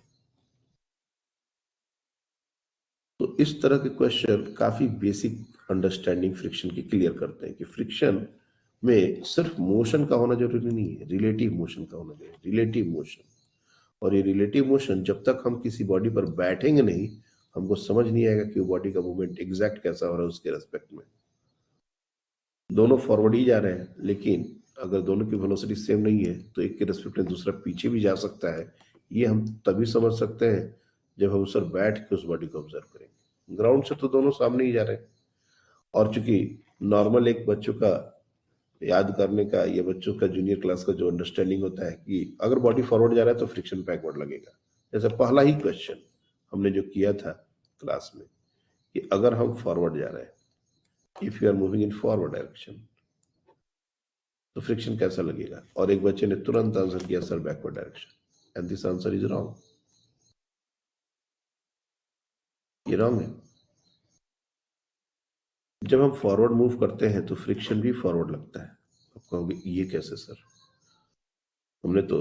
Speaker 2: तो इस तरह के क्वेश्चन काफी बेसिक अंडरस्टैंडिंग फ्रिक्शन की क्लियर करते हैं कि फ्रिक्शन में सिर्फ मोशन का होना जरूरी नहीं है, रिलेटिव मोशन का होना चाहिए। रिलेटिव मोशन, और ये रिलेटिव मोशन जब तक हम किसी बॉडी पर बैठेंगे नहीं, हमको समझ नहीं आएगा कि वो बॉडी का मूवमेंट एग्जैक्ट कैसा हो रहा है उसके रेस्पेक्ट में। दोनों फॉरवर्ड ही जा रहे हैं, लेकिन अगर दोनों की वेलोसिटी सेम नहीं है तो एक के रेस्पेक्ट में दूसरा पीछे भी जा सकता है। ये हम तभी समझ सकते हैं जब हम उस पर बैठ के उस बॉडी को ऑब्जर्व करेंगे। ग्राउंड से तो दोनों सामने ही जा रहे हैं। और चूंकि नॉर्मल एक बच्चों का याद करने का या बच्चों का जूनियर क्लास का जो अंडरस्टैंडिंग होता है कि अगर बॉडी फॉरवर्ड जा रहा है तो फ्रिक्शन बैकवर्ड लगेगा। जैसे पहला ही क्वेश्चन हमने जो किया था क्लास में कि अगर हम फॉरवर्ड जा रहे हैं, if you are moving in forward direction, तो फ्रिक्शन कैसा लगेगा? और एक बच्चे ने तुरंत आंसर किया sir backward direction, and this answer is wrong. ये रॉन्ग है। जब हम फॉरवर्ड मूव करते हैं तो फ्रिक्शन भी फॉरवर्ड लगता है। आप कहोगे ये कैसे सर? हमने तो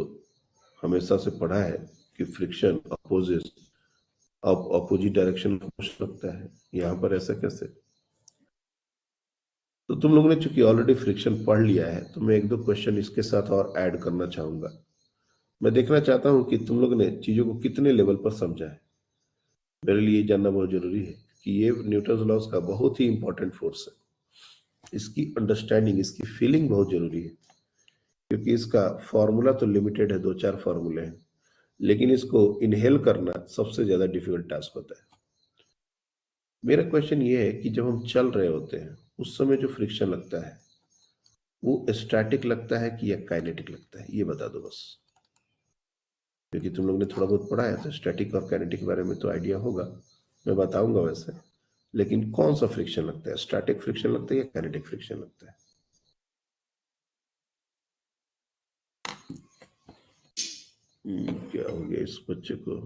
Speaker 2: हमेशा से पढ़ा है कि फ्रिक्शन अपोजिट डायरेक्शन में हो सकता है, यहां पर ऐसा कैसे? तो तुम लोगों ने चूंकि ऑलरेडी फ्रिक्शन पढ़ लिया है तो मैं एक दो क्वेश्चन इसके साथ और ऐड करना चाहूंगा। मैं देखना चाहता हूं कि तुम लोगों ने चीजों को कितने लेवल पर समझा है। मेरे लिए जानना बहुत जरूरी है कि ये न्यूटन लॉज का बहुत ही इंपॉर्टेंट फोर्स है। इसकी अंडरस्टैंडिंग, इसकी फीलिंग बहुत जरूरी है, क्योंकि इसका फॉर्मूला तो लिमिटेड है, 2-4 फॉर्मूले हैं, लेकिन इसको इनहेल करना सबसे ज्यादा डिफिकल्ट टास्क होता है। मेरा क्वेश्चन ये है कि जब हम चल रहे होते हैं उस समय जो फ्रिक्शन लगता है वो स्टैटिक लगता है कि या काइनेटिक लगता है? ये बता दो बस। क्योंकि तुम लोग ने थोड़ा बहुत पढ़ा है तो स्टैटिक और काइनेटिक के बारे में तो आइडिया होगा, मैं बताऊंगा वैसे। लेकिन कौन सा फ्रिक्शन लगता है? स्टैटिक फ्रिक्शन लगता है या काइनेटिक फ्रिक्शन लगता है? क्या हो गया इस बच्चे को?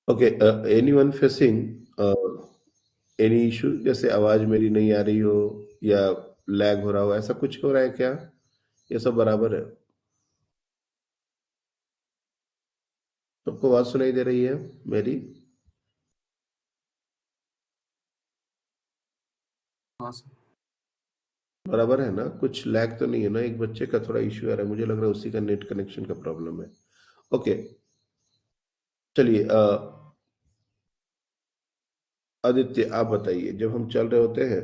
Speaker 2: Okay, anyone facing any issue, जैसे आवाज मेरी नहीं आ रही हो या लैग हो रहा हो, ऐसा कुछ हो रहा है क्या? ये सब बराबर है? सबको आवाज सुनाई दे रही है मेरी?
Speaker 4: हाँ सर।
Speaker 2: बराबर है ना? कुछ लैग तो नहीं है ना? एक बच्चे का थोड़ा इश्यू आ रहा है, मुझे लग रहा है उसी का नेट कनेक्शन का प्रॉब्लम है। ओके, चलिए आदित्य आप बताइए, जब हम चल रहे होते हैं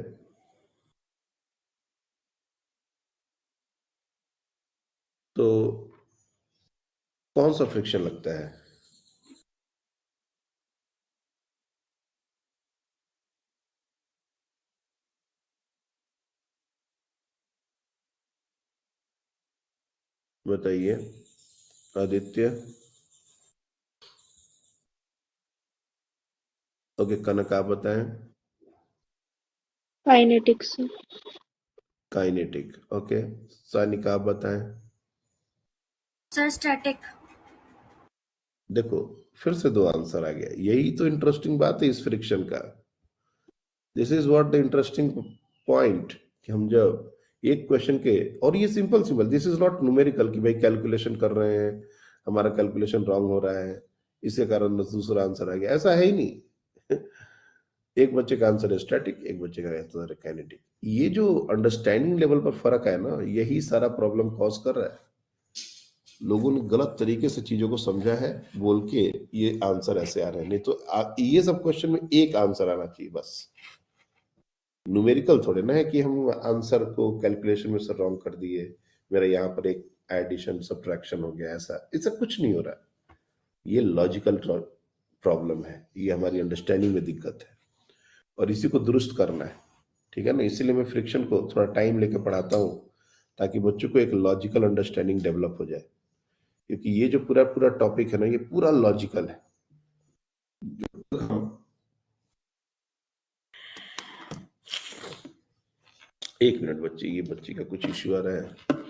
Speaker 2: तो कौन सा फ्रिक्शन लगता है? बताइए आदित्य। ओके, कनक आप बताएं।
Speaker 3: काइनेटिक्स से।
Speaker 2: काइनेटिक। ओके, सानिका आप बताएं।
Speaker 6: Sir static.
Speaker 2: देखो, फिर से दो आंसर आ गया। यही तो इंटरेस्टिंग बात है इस फ्रिक्शन का। This is what the interesting point, कि हम जब एक क्वेश्चन के, और ये simple simple, this is not numerical कि भाई कैलकुलेशन कर रहे हैं, हमारा कैलकुलेशन रॉन्ग हो रहा है, इसके कारण दूसरा आंसर आ गया, ऐसा है ही नहीं। एक बच्चे का आंसर है स्टैटिक, एक बच्चे का आंसर है काइनेटिक। ये जो अंडरस्टैंडिंग लेवल पर फर्क है ना, यही सारा प्रॉब्लम कॉज कर रहा है। लोगों ने गलत तरीके से चीजों को समझा है, बोल के ये आंसर ऐसे आ रहे हैं। नहीं तो ये सब क्वेश्चन में एक आंसर आना चाहिए बस। न्यूमेरिकल थोड़े ना है कि हम आंसर को कैलकुलेशन में से रॉन्ग कर दिए, मेरा यहाँ पर एक एडिशन सब्ट्रैक्शन हो गया, ऐसा कुछ नहीं हो रहा। ये लॉजिकल प्रॉब्लम है, ये हमारी अंडरस्टैंडिंग में दिक्कत है और इसी को दुरुस्त करना है। ठीक है ना? इसीलिए मैं फ्रिक्शन को थोड़ा टाइम लेके पढ़ाता हूँ, ताकि बच्चों को एक लॉजिकल अंडरस्टैंडिंग डेवलप हो जाए। क्योंकि ये जो पूरा पूरा टॉपिक है ना, ये पूरा लॉजिकल है। एक मिनट बच्चे, ये बच्चे का कुछ इश्यू आ रहा है।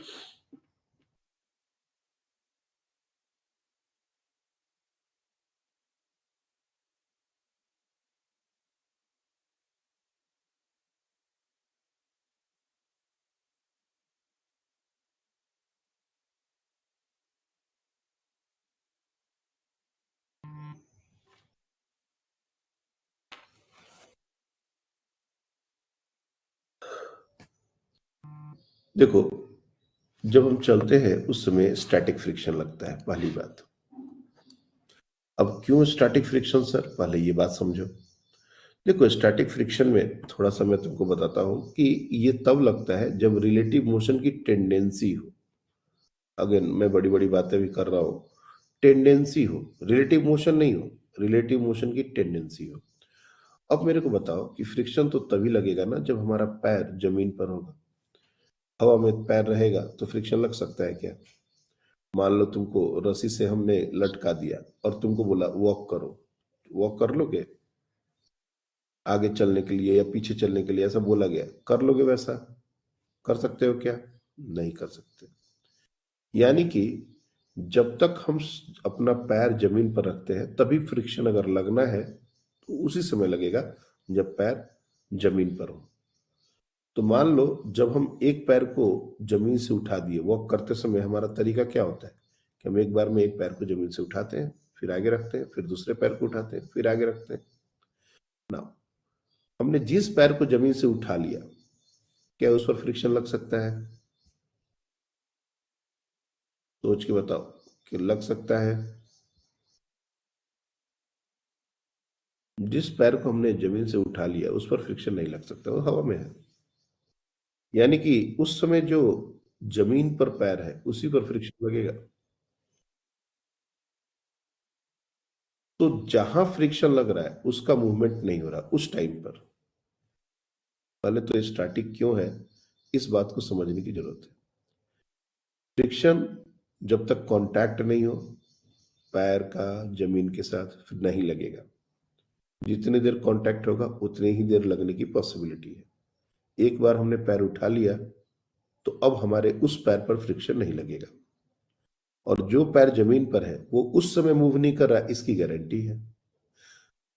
Speaker 2: देखो, जब हम चलते हैं उस समय स्टैटिक फ्रिक्शन लगता है, पहली बात। अब क्यों स्टैटिक फ्रिक्शन सर? पहले ये बात समझो। देखो, स्टैटिक फ्रिक्शन में थोड़ा सा मैं तुमको बताता हूं कि ये तब लगता है जब रिलेटिव मोशन की टेंडेंसी हो। अगेन मैं बड़ी बड़ी बातें भी कर रहा हूं, टेंडेंसी हो, रिलेटिव मोशन नहीं हो, रिलेटिव मोशन की टेंडेंसी हो। अब मेरे को बताओ कि फ्रिक्शन तो तभी लगेगा ना जब हमारा पैर जमीन पर होगा। हवा में पैर रहेगा तो फ्रिक्शन लग सकता है क्या? मान लो तुमको रस्सी से हमने लटका दिया और तुमको बोला वॉक करो, वॉक कर लोगे? आगे चलने के लिए या पीछे चलने के लिए ऐसा बोला गया, कर लोगे? वैसा कर सकते हो क्या? नहीं कर सकते। यानी कि जब तक हम अपना पैर जमीन पर रखते हैं तभी फ्रिक्शन अगर लगना है तो उसी समय लगेगा जब पैर जमीन पर हो। तो मान लो जब हम एक पैर को जमीन से उठा दिए, वॉक करते समय हमारा तरीका क्या होता है कि हम एक बार में एक पैर को जमीन से उठाते हैं, फिर आगे रखते हैं, फिर दूसरे पैर को उठाते हैं, फिर आगे रखते हैं ना। हमने जिस पैर को जमीन से उठा लिया, क्या उस पर फ्रिक्शन लग सकता है? सोच के बताओ कि लग सकता है? जिस पैर को हमने जमीन से उठा लिया उस पर फ्रिक्शन नहीं लग सकता, वो हवा में है। यानी कि उस समय जो जमीन पर पैर है उसी पर फ्रिक्शन लगेगा। तो जहां फ्रिक्शन लग रहा है उसका मूवमेंट नहीं हो रहा उस टाइम पर। पहले तो स्टैटिक क्यों है, इस बात को समझने की जरूरत है। फ्रिक्शन जब तक कांटेक्ट नहीं हो पैर का जमीन के साथ, फिर नहीं लगेगा। जितनी देर कांटेक्ट होगा उतनी ही देर लगने की पॉसिबिलिटी है। एक बार हमने पैर उठा लिया तो अब हमारे उस पैर पर फ्रिक्शन नहीं लगेगा, और जो पैर जमीन पर है वो उस समय मूव नहीं कर रहा, इसकी गारंटी है।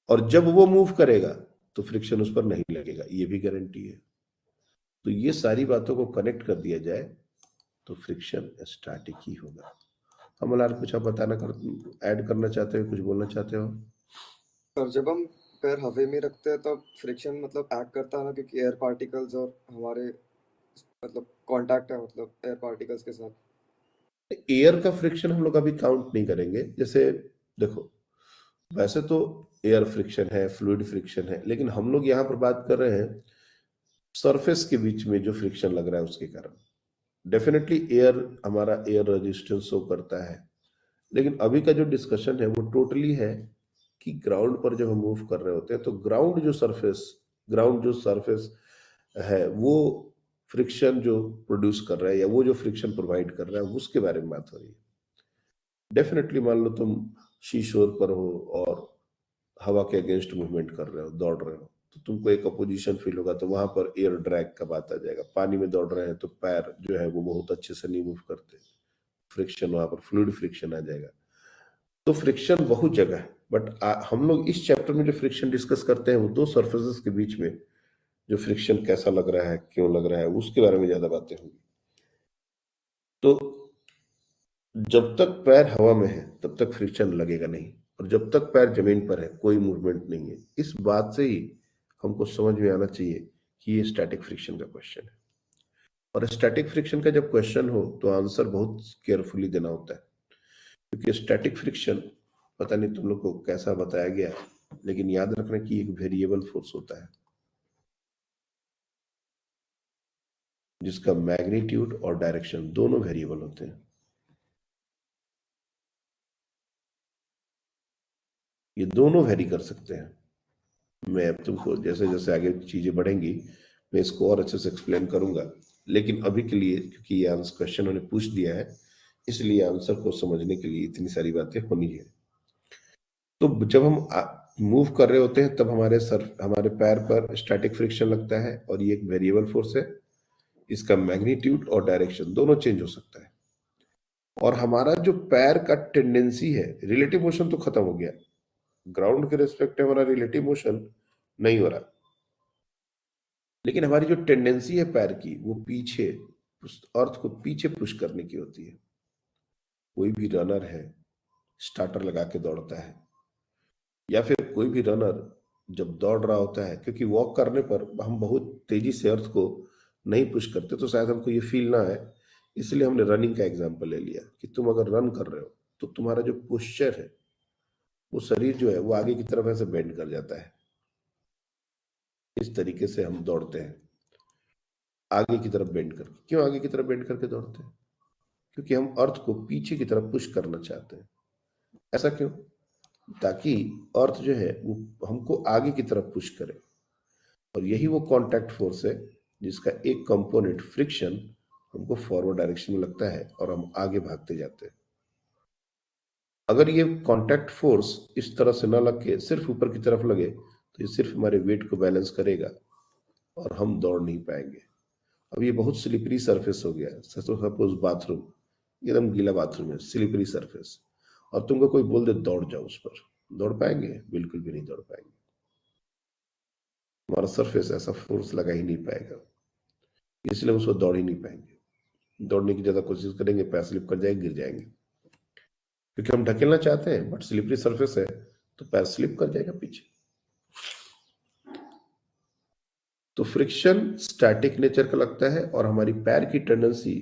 Speaker 2: और जब वो मूव करेगा तो फ्रिक्शन उस पर नहीं लगेगा, ये भी गारंटी है। तो ये सारी बातों को कनेक्ट कर दिया जाए तो फ्रिक्शन स्टैटिक ही होगा। हमलार कुछ आप बताना ऐड करना चाहते हो, कुछ बोलना चाहते हो?
Speaker 4: सर जब हम पैर हवा में रखते हैं तब फ्रिक्शन मतलब एक्ट करता है ना, क्योंकि एयर पार्टिकल्स और हमारे मतलब कांटेक्ट है मतलब एयर पार्टिकल्स के साथ।
Speaker 2: एयर का फ्रिक्शन हम लोग अभी काउंट नहीं करेंगे। जैसे देखो, वैसे तो एयर फ्रिक्शन है, फ्लूइड फ्रिक्शन है, लेकिन हम लोग यहाँ पर बात कर रहे हैं सरफेस के बीच में जो फ्रिक्शन लग रहा है उसके कारण। डेफिनेटली एयर, हमारा एयर रेजिस्टेंस शो करता है, लेकिन अभी का जो डिस्कशन है वो टोटली है कि ग्राउंड पर जब हम मूव कर रहे होते हैं तो ग्राउंड जो सरफेस है वो फ्रिक्शन जो प्रोड्यूस कर रहा है या वो जो फ्रिक्शन प्रोवाइड कर रहा है उसके बारे में बात हो रही है। डेफिनेटली मान लो तुम शीशोर पर हो और हवा के अगेंस्ट मूवमेंट कर रहे हो, दौड़ रहे हो, तो तुमको एक अपोजिशन फील होगा, तो वहां पर एयर ड्रैग का बात आ जाएगा। पानी में दौड़ रहे हैं तो पैर जो है वो बहुत अच्छे से नहीं मूव करते, फ्रिक्शन, वहां पर फ्लूइड फ्रिक्शन आ जाएगा। तो फ्रिक्शन बहुत जगह है, बट हम लोग इस चैप्टर में जो फ्रिक्शन डिस्कस करते हैं वो दो सरफेसेस के बीच में जो फ्रिक्शन कैसा लग रहा है, क्यों लग रहा है, उसके बारे में ज्यादा बातें होंगी। तो जब तक पैर हवा में है तब तक फ्रिक्शन लगेगा नहीं, और जब तक पैर जमीन पर है कोई मूवमेंट नहीं है। इस बात से ही हमको समझ में आना चाहिए कि ये स्टैटिक फ्रिक्शन का क्वेश्चन है। और स्टैटिक फ्रिक्शन का जब क्वेश्चन हो तो आंसर बहुत केयरफुली देना होता है, क्योंकि स्टैटिक फ्रिक्शन पता नहीं तुम लोग को कैसा बताया गया है, लेकिन याद रखना कि एक वेरिएबल फोर्स होता है जिसका मैग्नीट्यूड और डायरेक्शन दोनों वेरिएबल होते हैं। ये दोनों वेरी कर सकते हैं। मैं अब तुमको जैसे जैसे आगे चीजें बढ़ेंगी मैं इसको और अच्छे से एक्सप्लेन करूंगा, लेकिन अभी के लिए क्योंकि ये आंसर क्वेश्चन उन्होंने पूछ दिया है, इसलिए आंसर को समझने के लिए इतनी सारी बातें होनी है। तो जब हम मूव कर रहे होते हैं तब हमारे पैर पर स्टैटिक फ्रिक्शन लगता है, और ये एक वेरिएबल फोर्स है। इसका मैग्नीट्यूड और डायरेक्शन दोनों चेंज हो सकता है। और हमारा जो पैर का टेंडेंसी है, रिलेटिव मोशन तो खत्म हो गया, ग्राउंड के रिस्पेक्ट में हमारा रिलेटिव मोशन नहीं हो रहा, लेकिन हमारी जो टेंडेंसी है पैर की वो पीछे, अर्थ को पीछे पुश करने की होती है। कोई भी रनर है स्टार्टर लगा के दौड़ता है, या फिर कोई भी रनर जब दौड़ रहा होता है, क्योंकि वॉक करने पर हम बहुत तेजी से अर्थ को नहीं पुश करते, तो शायद हमको ये फील ना है, इसलिए हमने रनिंग का एग्जांपल ले लिया कि तुम अगर रन कर रहे हो तो तुम्हारा जो पोस्चर है, वो शरीर जो है वो आगे की तरफ ऐसे बेंड कर जाता है। इस तरीके से हम दौड़ते हैं, आगे की तरफ बेंड करके। क्यों आगे की तरफ बेंड करके दौड़ते हैं? क्योंकि हम अर्थ को पीछे की तरफ पुश करना चाहते हैं। ऐसा क्यों? ताकि अर्थ जो है वो हमको आगे की तरफ पुश करे, और यही वो कांटेक्ट फोर्स है जिसका एक कंपोनेंट फ्रिक्शन हमको फॉरवर्ड डायरेक्शन में लगता है और हम आगे भागते जाते हैं। अगर ये कांटेक्ट फोर्स इस तरह से ना लग के सिर्फ ऊपर की तरफ लगे तो ये सिर्फ हमारे वेट को बैलेंस करेगा और हम दौड़ नहीं पाएंगे। अब ये बहुत स्लिपरी सरफेस हो गया। सपोज बाथरूम, एकदम गीला बाथरूम है, स्लिपरी सरफेस, और तुमको कोई बोल दे दौड़ जाओ उस पर, दौड़ पाएंगे? बिल्कुल भी नहीं दौड़ पाएंगे। हमारा सरफेस ऐसा फोर्स लगा ही नहीं पाएगा, इसलिए उस पर दौड़ ही नहीं पाएंगे। दौड़ने की ज्यादा कोशिश करेंगे, पैर स्लिप कर जाएंगे, गिर जाएंगे, क्योंकि हम ढकेलना चाहते हैं बट स्लिपरी सरफेस है तो पैर स्लिप कर जाएगा पीछे। तो फ्रिक्शन स्टैटिक नेचर का लगता है, और हमारी पैर की टेंडेंसी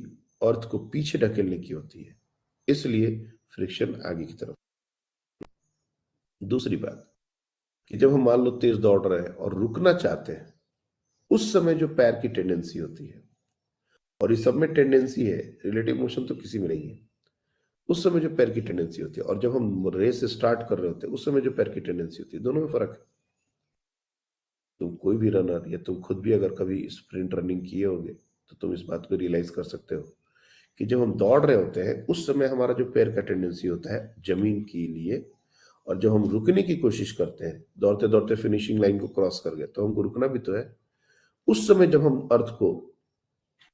Speaker 2: अर्थ को पीछे ढकेलने की होती है, इसलिए फ्रिक्शन आगे की तरफ। दूसरी बात कि जब हम मान लो तेज दौड़ रहे हैं और रुकना चाहते हैं, उस समय जो पैर की टेंडेंसी होती है, और इस सब में टेंडेंसी है, रिलेटिव मोशन तो किसी में नहीं है, उस समय जो पैर की टेंडेंसी होती है, और जब हम रेस स्टार्ट कर रहे होते हैं उस समय जो पैर की टेंडेंसी होती है, दोनों में फर्क है। तुम कोई भी रनर, या तुम खुद भी अगर कभी स्प्रिंट रनिंग किए होगे तो तुम इस बात को रियलाइज कर सकते हो कि जब हम दौड़ रहे होते हैं उस समय हमारा जो पैर का टेंडेंसी होता है जमीन के लिए, और जब हम रुकने की कोशिश करते हैं, दौड़ते दौड़ते फिनिशिंग लाइन को क्रॉस कर गए तो हमको रुकना भी तो है, उस समय जब हम अर्थ को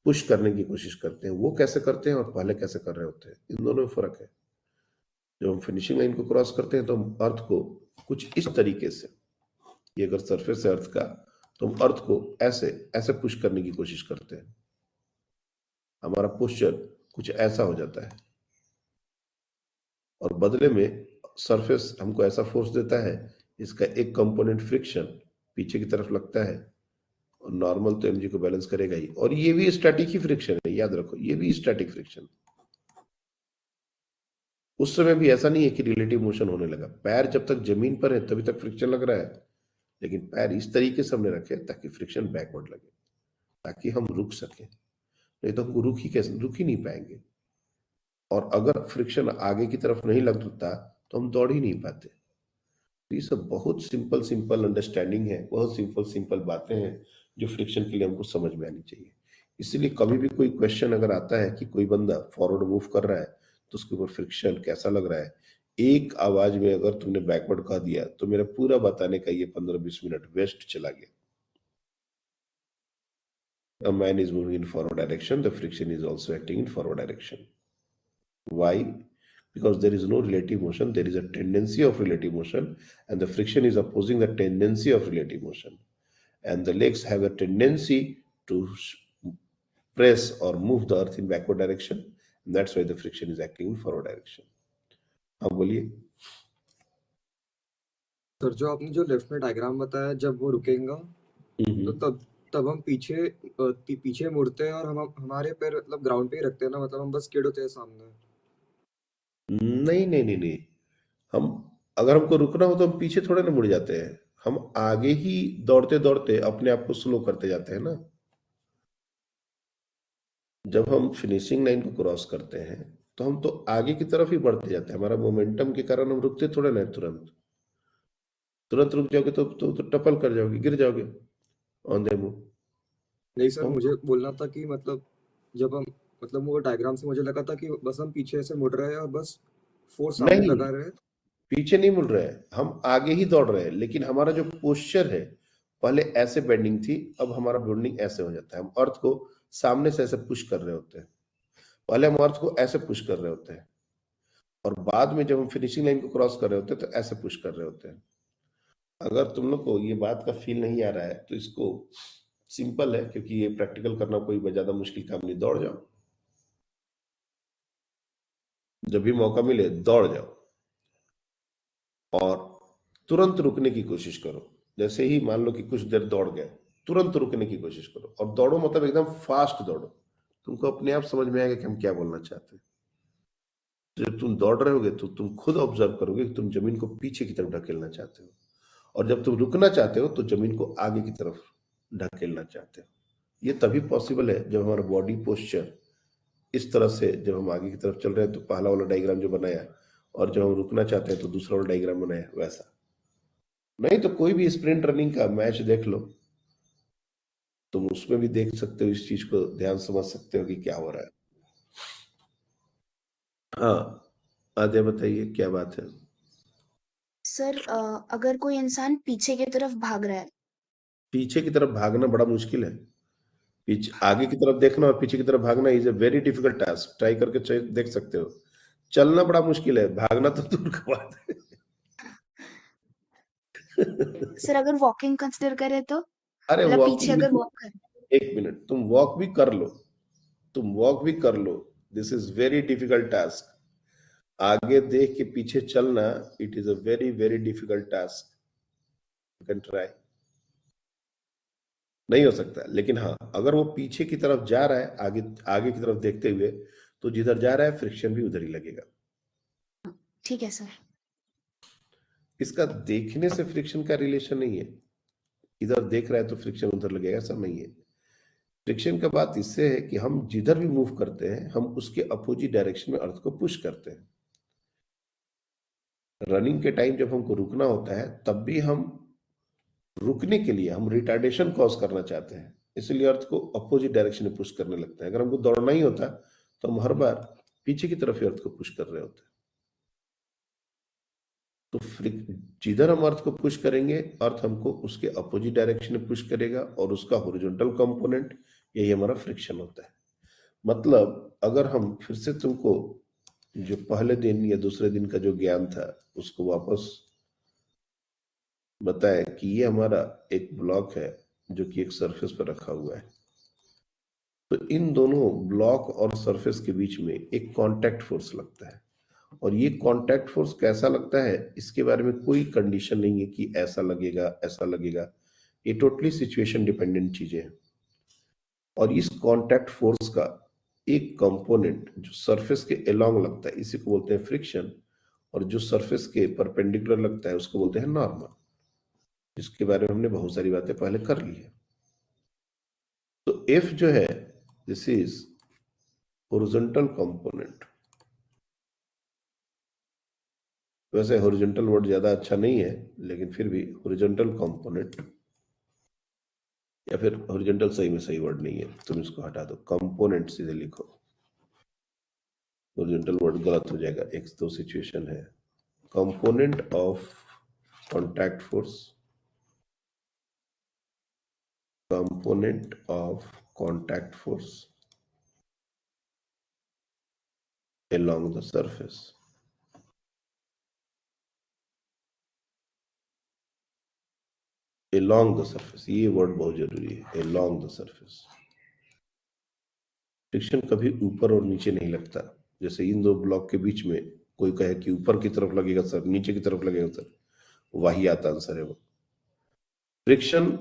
Speaker 2: पुश करने की कोशिश करते हैं, वो कैसे करते हैं और पहले कैसे कर रहे होते हैं, इन दोनों में फर्क है। जब हम फिनिशिंग लाइन को क्रॉस करते हैं तो हम अर्थ को कुछ इस तरीके से ये अगर सरफेस है अर्थ का, तो हम अर्थ को ऐसे ऐसे पुश करने की कोशिश करते हैं, हमारा पोस्चर कुछ ऐसा हो जाता है, और बदले में सरफेस हमको ऐसा फोर्स देता है, इसका एक कंपोनेंट फ्रिक्शन पीछे की तरफ लगता है, और नॉर्मल तो एमजी को बैलेंस करेगा ही, और ये भी स्टैटिक ही फ्रिक्शन है, याद रखो ये भी स्टैटिक फ्रिक्शन। उस समय भी ऐसा नहीं है कि रिलेटिव मोशन होने लगा, पैर जब तक जमीन पर है तभी तक फ्रिक्शन लग रहा है, लेकिन पैर इस तरीके से हमने रखे ताकि फ्रिक्शन बैकवर्ड लगे, ताकि हम रुक सके, नहीं तो हमको रुक ही नहीं पाएंगे। और अगर फ्रिक्शन आगे की तरफ नहीं लगता तो हम दौड़ ही नहीं पाते। ये सब बहुत सिंपल सिंपल अंडरस्टैंडिंग है, बहुत सिंपल सिंपल बातें हैं जो फ्रिक्शन के लिए हमको समझ में आनी चाहिए। इसलिए कभी भी कोई क्वेश्चन अगर आता है कि कोई बंदा फॉरवर्ड मूव कर रहा है तो उसके ऊपर फ्रिक्शन कैसा लग रहा है, एक आवाज में अगर तुमने बैकवर्ड कह दिया तो मेरा पूरा बताने का ये 15-20 मिनट वेस्ट चला गया। A man is moving in forward direction, the friction is also acting in forward direction. Why? Because there is no relative motion, there is a tendency of relative motion, and the friction is opposing the tendency of relative motion. And the legs have a tendency to press or move the earth in backward direction, and that's why the friction is acting in forward direction. हाँ बोलिए।
Speaker 4: सर जो आपने जो लेफ्ट में डायग्राम बताया, जब वो रुकेगा तो तब हम पीछे मुड़ते हैं और हम हमारे पैर मतलब ग्राउंड पे ही रखते हैं ना, मतलब हम बस स्किड होते हैं सामने।
Speaker 2: नहीं नहीं नहीं नहीं, हम अगर हमको रुकना हो तो हम पीछे थोड़े ना मुड़ जाते हैं, हम आगे ही दौड़ते दौड़ते अपने आप को स्लो करते जाते हैं ना। जब हम फिनिशिंग लाइन को क्रॉस करते हैं तो हम तो आगे की तरफ ही बढ़ते जाते हैं, हमारा मोमेंटम के कारण हम रुकते थोड़े ना। तुरंत रुक जाओगे तो टपल कर जाओगे, गिर जाओगे ऑन द मूव।
Speaker 4: नहीं सर, मुझे बोलना था कि मतलब जब हम मतलब वो डायग्राम से मुझे लगा था कि बस हम पीछे से मुड़ रहे हैं और बस फोर्स सामने
Speaker 2: नहीं,
Speaker 4: लगा रहे हैं।
Speaker 2: पीछे नहीं मुड़ रहे हैं, हम आगे ही दौड़ रहे हैं, लेकिन हमारा जो पोस्चर है, पहले ऐसे बेंडिंग थी, अब हमारा बेंडिंग ऐसे हो जाता है। हम अर्थ को सामने से ऐसे पुश कर रहे होते हैं, पहले हम अर्थ को ऐसे पुश कर रहे होते हैं, और बाद में जब हम फिनिशिंग लाइन को क्रॉस कर रहे होते हैं तो ऐसे पुश कर रहे होते हैं। अगर तुम लोग को ये बात का फील नहीं आ रहा है तो इसको सिंपल है, क्योंकि ये प्रैक्टिकल करना कोई ज्यादा मुश्किल काम नहीं। दौड़ जाओ, जब भी मौका मिले दौड़ जाओ, और तुरंत रुकने की कोशिश करो। जैसे ही मान लो कि कुछ देर दौड़ गए, तुरंत रुकने की कोशिश करो, और दौड़ो मतलब एकदम फास्ट दौड़ो। तुमको अपने आप समझ में आएगा कि हम क्या बोलना चाहते हैं। जब तुम दौड़ रहे होगे तो तुम खुद ऑब्जर्व करोगे कि तुम जमीन को पीछे की तरफ ढकेलना चाहते हो, और जब तुम रुकना चाहते हो तो जमीन को आगे की तरफ ढकेलना चाहते हो। ये तभी पॉसिबल है जब हमारा बॉडी पोस्चर इस तरह से, जब हम आगे की तरफ चल रहे हैं तो पहला वाला डायग्राम जो बनाया, और जब हम रुकना चाहते हैं तो दूसरा वाला डायग्राम बनाया वैसा। नहीं तो कोई भी स्प्रिंट रनिंग का मैच देख लो, तुम उसमें भी देख सकते हो, इस चीज को ध्यान समझ सकते हो कि क्या हो रहा है। हाँ आद्या बताइए क्या बात है।
Speaker 5: सर अगर कोई इंसान पीछे की तरफ भाग रहा है,
Speaker 2: पीछे की तरफ भागना बड़ा मुश्किल है। पीछे आगे की तरफ देखना और पीछे की तरफ भागना is a very difficult task. Try करके देख सकते हो। चलना बड़ा मुश्किल है, भागना तो दूर का बात है।
Speaker 5: सर अगर वॉकिंग कंसिडर करें तो
Speaker 2: अरे
Speaker 5: मतलब
Speaker 2: वॉकिंग
Speaker 5: पीछे
Speaker 2: भी,
Speaker 5: अगर वॉक करें,
Speaker 2: एक मिनट, तुम वॉक भी कर लो, तुम वॉक भी कर लो। This is very difficult task. आगे देख के पीछे चलना, it is a very very difficult task. You can try. नहीं हो सकता, लेकिन हाँ अगर वो पीछे की तरफ जा रहा है, आगे आगे की तरफ देखते हुए, तो जिधर जा रहा है फ्रिक्शन भी उधर ही लगेगा।
Speaker 5: ठीक है सर।
Speaker 2: इसका देखने से फ्रिक्शन का रिलेशन नहीं है, इधर देख रहा है तो फ्रिक्शन उधर लगेगा, सब नहीं है। फ्रिक्शन का बात इससे है कि हम जिधर भी मूव करते हैं हम उसके अपोजिट डायरेक्शन में अर्थ को पुश करते हैं। रनिंग के टाइम जब हमको रुकना होता है तब भी हम रुकने के लिए हम रिटार्डेशन कॉज करना चाहते हैं, इसलिए अर्थ को अपोजिट डायरेक्शन में पुश करने लगता है। अगर हमको दौड़ना ही होता तो हम हर बार पीछे की तरफ ही अर्थ को पुश कर रहे होते। तो जिधर हम अर्थ को पुश करेंगे अर्थ हमको उसके अपोजिट डायरेक्शन में पुश करेगा, और उसका हॉरिजॉन्टल कंपोनेंट यही हमारा फ्रिक्शन होता है। मतलब अगर हम फिर से तुमको जो पहले दिन या दूसरे दिन का जो ज्ञान था उसको वापस बताएं कि ये हमारा एक ब्लॉक है जो कि एक सरफेस पर रखा हुआ है। तो इन दोनों ब्लॉक और सरफेस के बीच में एक कांटेक्ट फोर्स लगता है, और ये कांटेक्ट फोर्स कैसा लगता है इसके बारे में कोई कंडीशन नहीं है कि ऐसा लगेगा ऐसा लगेगा। ये टोटली सिचुएशन डिपेंडेंट चीजें हैं। और इस कांटेक्ट फोर्स का एक कंपोनेंट जो सरफेस के अलोंग लगता है इसी को बोलते हैं फ्रिक्शन, और जो सरफेस के परपेंडिकुलर लगता है उसको बोलते हैं नॉर्मल, जिसके बारे में हमने बहुत सारी बातें पहले कर ली है। तो एफ जो है दिस इज हॉरिजॉन्टल कंपोनेंट। वैसे हॉरिजॉन्टल वर्ड ज्यादा अच्छा नहीं है, लेकिन फिर भी हॉरिजॉन्टल कंपोनेंट, या फिर हॉरिजॉन्टल सही में सही वर्ड नहीं है, तुम इसको हटा दो, कंपोनेंट सीधे लिखो। हॉरिजॉन्टल वर्ड गलत हो जाएगा। एक दो सिचुएशन है। Component of contact force, component of contact force along the surface. Along the surface, ये वर्ड बहुत जरूरी है। along the surface, फ्रिक्शन कभी ऊपर और नीचे नहीं लगता। जैसे इन दो ब्लॉक के बीच में कोई कहे कि ऊपर की तरफ लगेगा सर, नीचे की तरफ लगेगा सर, वही आता आंसर है वो। फ्रिक्शन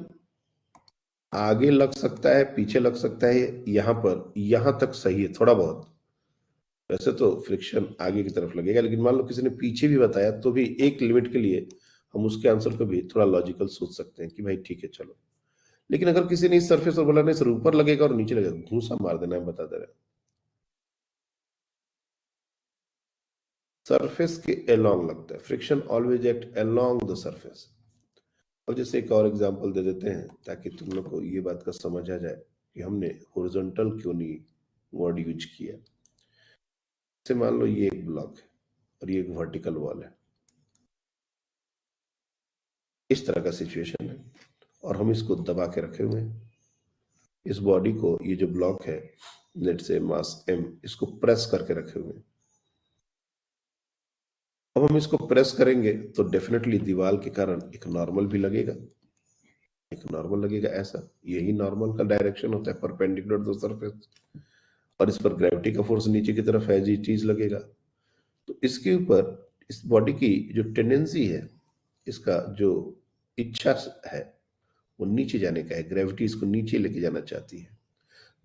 Speaker 2: आगे लग सकता है, पीछे लग सकता है, यहां पर यहां तक सही है थोड़ा बहुत। वैसे तो फ्रिक्शन आगे की तरफ लगेगा, लेकिन मान लो किसी ने पीछे भी बताया तो भी एक लिमिट के लिए हम उसके आंसर को भी थोड़ा लॉजिकल सोच सकते हैं कि भाई ठीक है चलो। लेकिन अगर किसी ने इस सरफेस पर बोला नहीं सर ऊपर लगेगा और नीचे लगेगा, घूसा मार देना है, बता दे रहा। सरफेस के अलोंग लगता है, friction always act along the surface. और जैसे एक और एग्जांपल दे देते हैं ताकि तुम लोग को ये बात का समझ आ जाए कि हमने हॉरिजॉन्टल क्यों नहीं वर्ड यूज किया। जैसे मान लो ये एक ब्लॉक है और ये एक वर्टिकल वॉल है, इस तरह का सिचुएशन है, और हम इसको दबा के रखे हुए हैं। इस बॉडी को, ये जो ब्लॉक है लेट से मास m, इसको प्रेस करके रखे हुए हैं। अब हम इसको प्रेस करेंगे तो डेफिनेटली दीवार के कारण एक नॉर्मल भी लगेगा, एक नॉर्मल लगेगा ऐसा। यही नॉर्मल का डायरेक्शन होता है, परपेंडिकुलर टू सरफेस, और इस पर ग्रेविटी का फोर्स नीचे की तरफ एज इट इज लगेगा। तो इसके ऊपर इस बॉडी की जो टेंडेंसी है, इसका जो इच्छा है वो नीचे जाने का है। ग्रेविटी इसको नीचे लेके जाना चाहती है।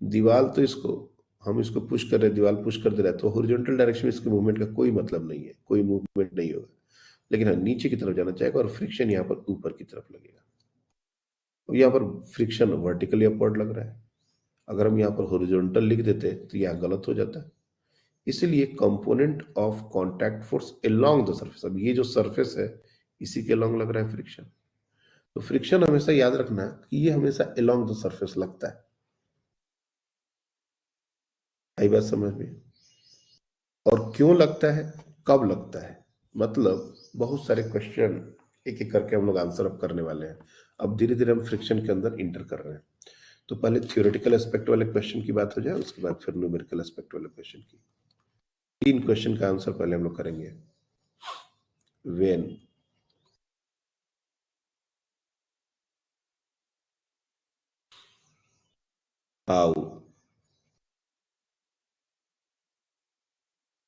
Speaker 2: दीवार तो इसको, हम इसको पुश कर रहे हैं, दीवार पुश कर दे रहा है, तो हॉरिजॉन्टल डायरेक्शन में इसके मूवमेंट का कोई मतलब नहीं है, कोई मूवमेंट नहीं होगा। लेकिन हाँ नीचे की तरफ जाना चाहेगा और फ्रिक्शन यहाँ पर ऊपर की तरफ लगेगा। अब यहाँ पर फ्रिक्शन वर्टिकली अपवर्ड लग रहा है। अगर हम यहाँ पर हॉरिजॉन्टल लिख देते तो यहाँ गलत हो जाता है। इसीलिए component of contact force along the surface, अब ये जो सरफेस है इसी के अलोंग लग रहा है फ्रिक्शन। तो फ्रिक्शन हमेशा याद रखना कि ये हमेशा अलोंग द सरफेस लगता है। आई बात समझ में? और क्यों लगता है, कब लगता है, मतलब बहुत सारे क्वेश्चन एक एक करके हम लोग आंसर अब करने वाले हैं। अब धीरे धीरे हम फ्रिक्शन के अंदर इंटर कर रहे हैं। तो पहले थियोरेटिकल एस्पेक्ट वाले क्वेश्चन की बात हो जाए, उसके बाद फिर न्यूमेरिकल एस्पेक्ट वाले क्वेश्चन की। 3 क्वेश्चन का आंसर पहले हम लोग करेंगे। व्हेन हाउ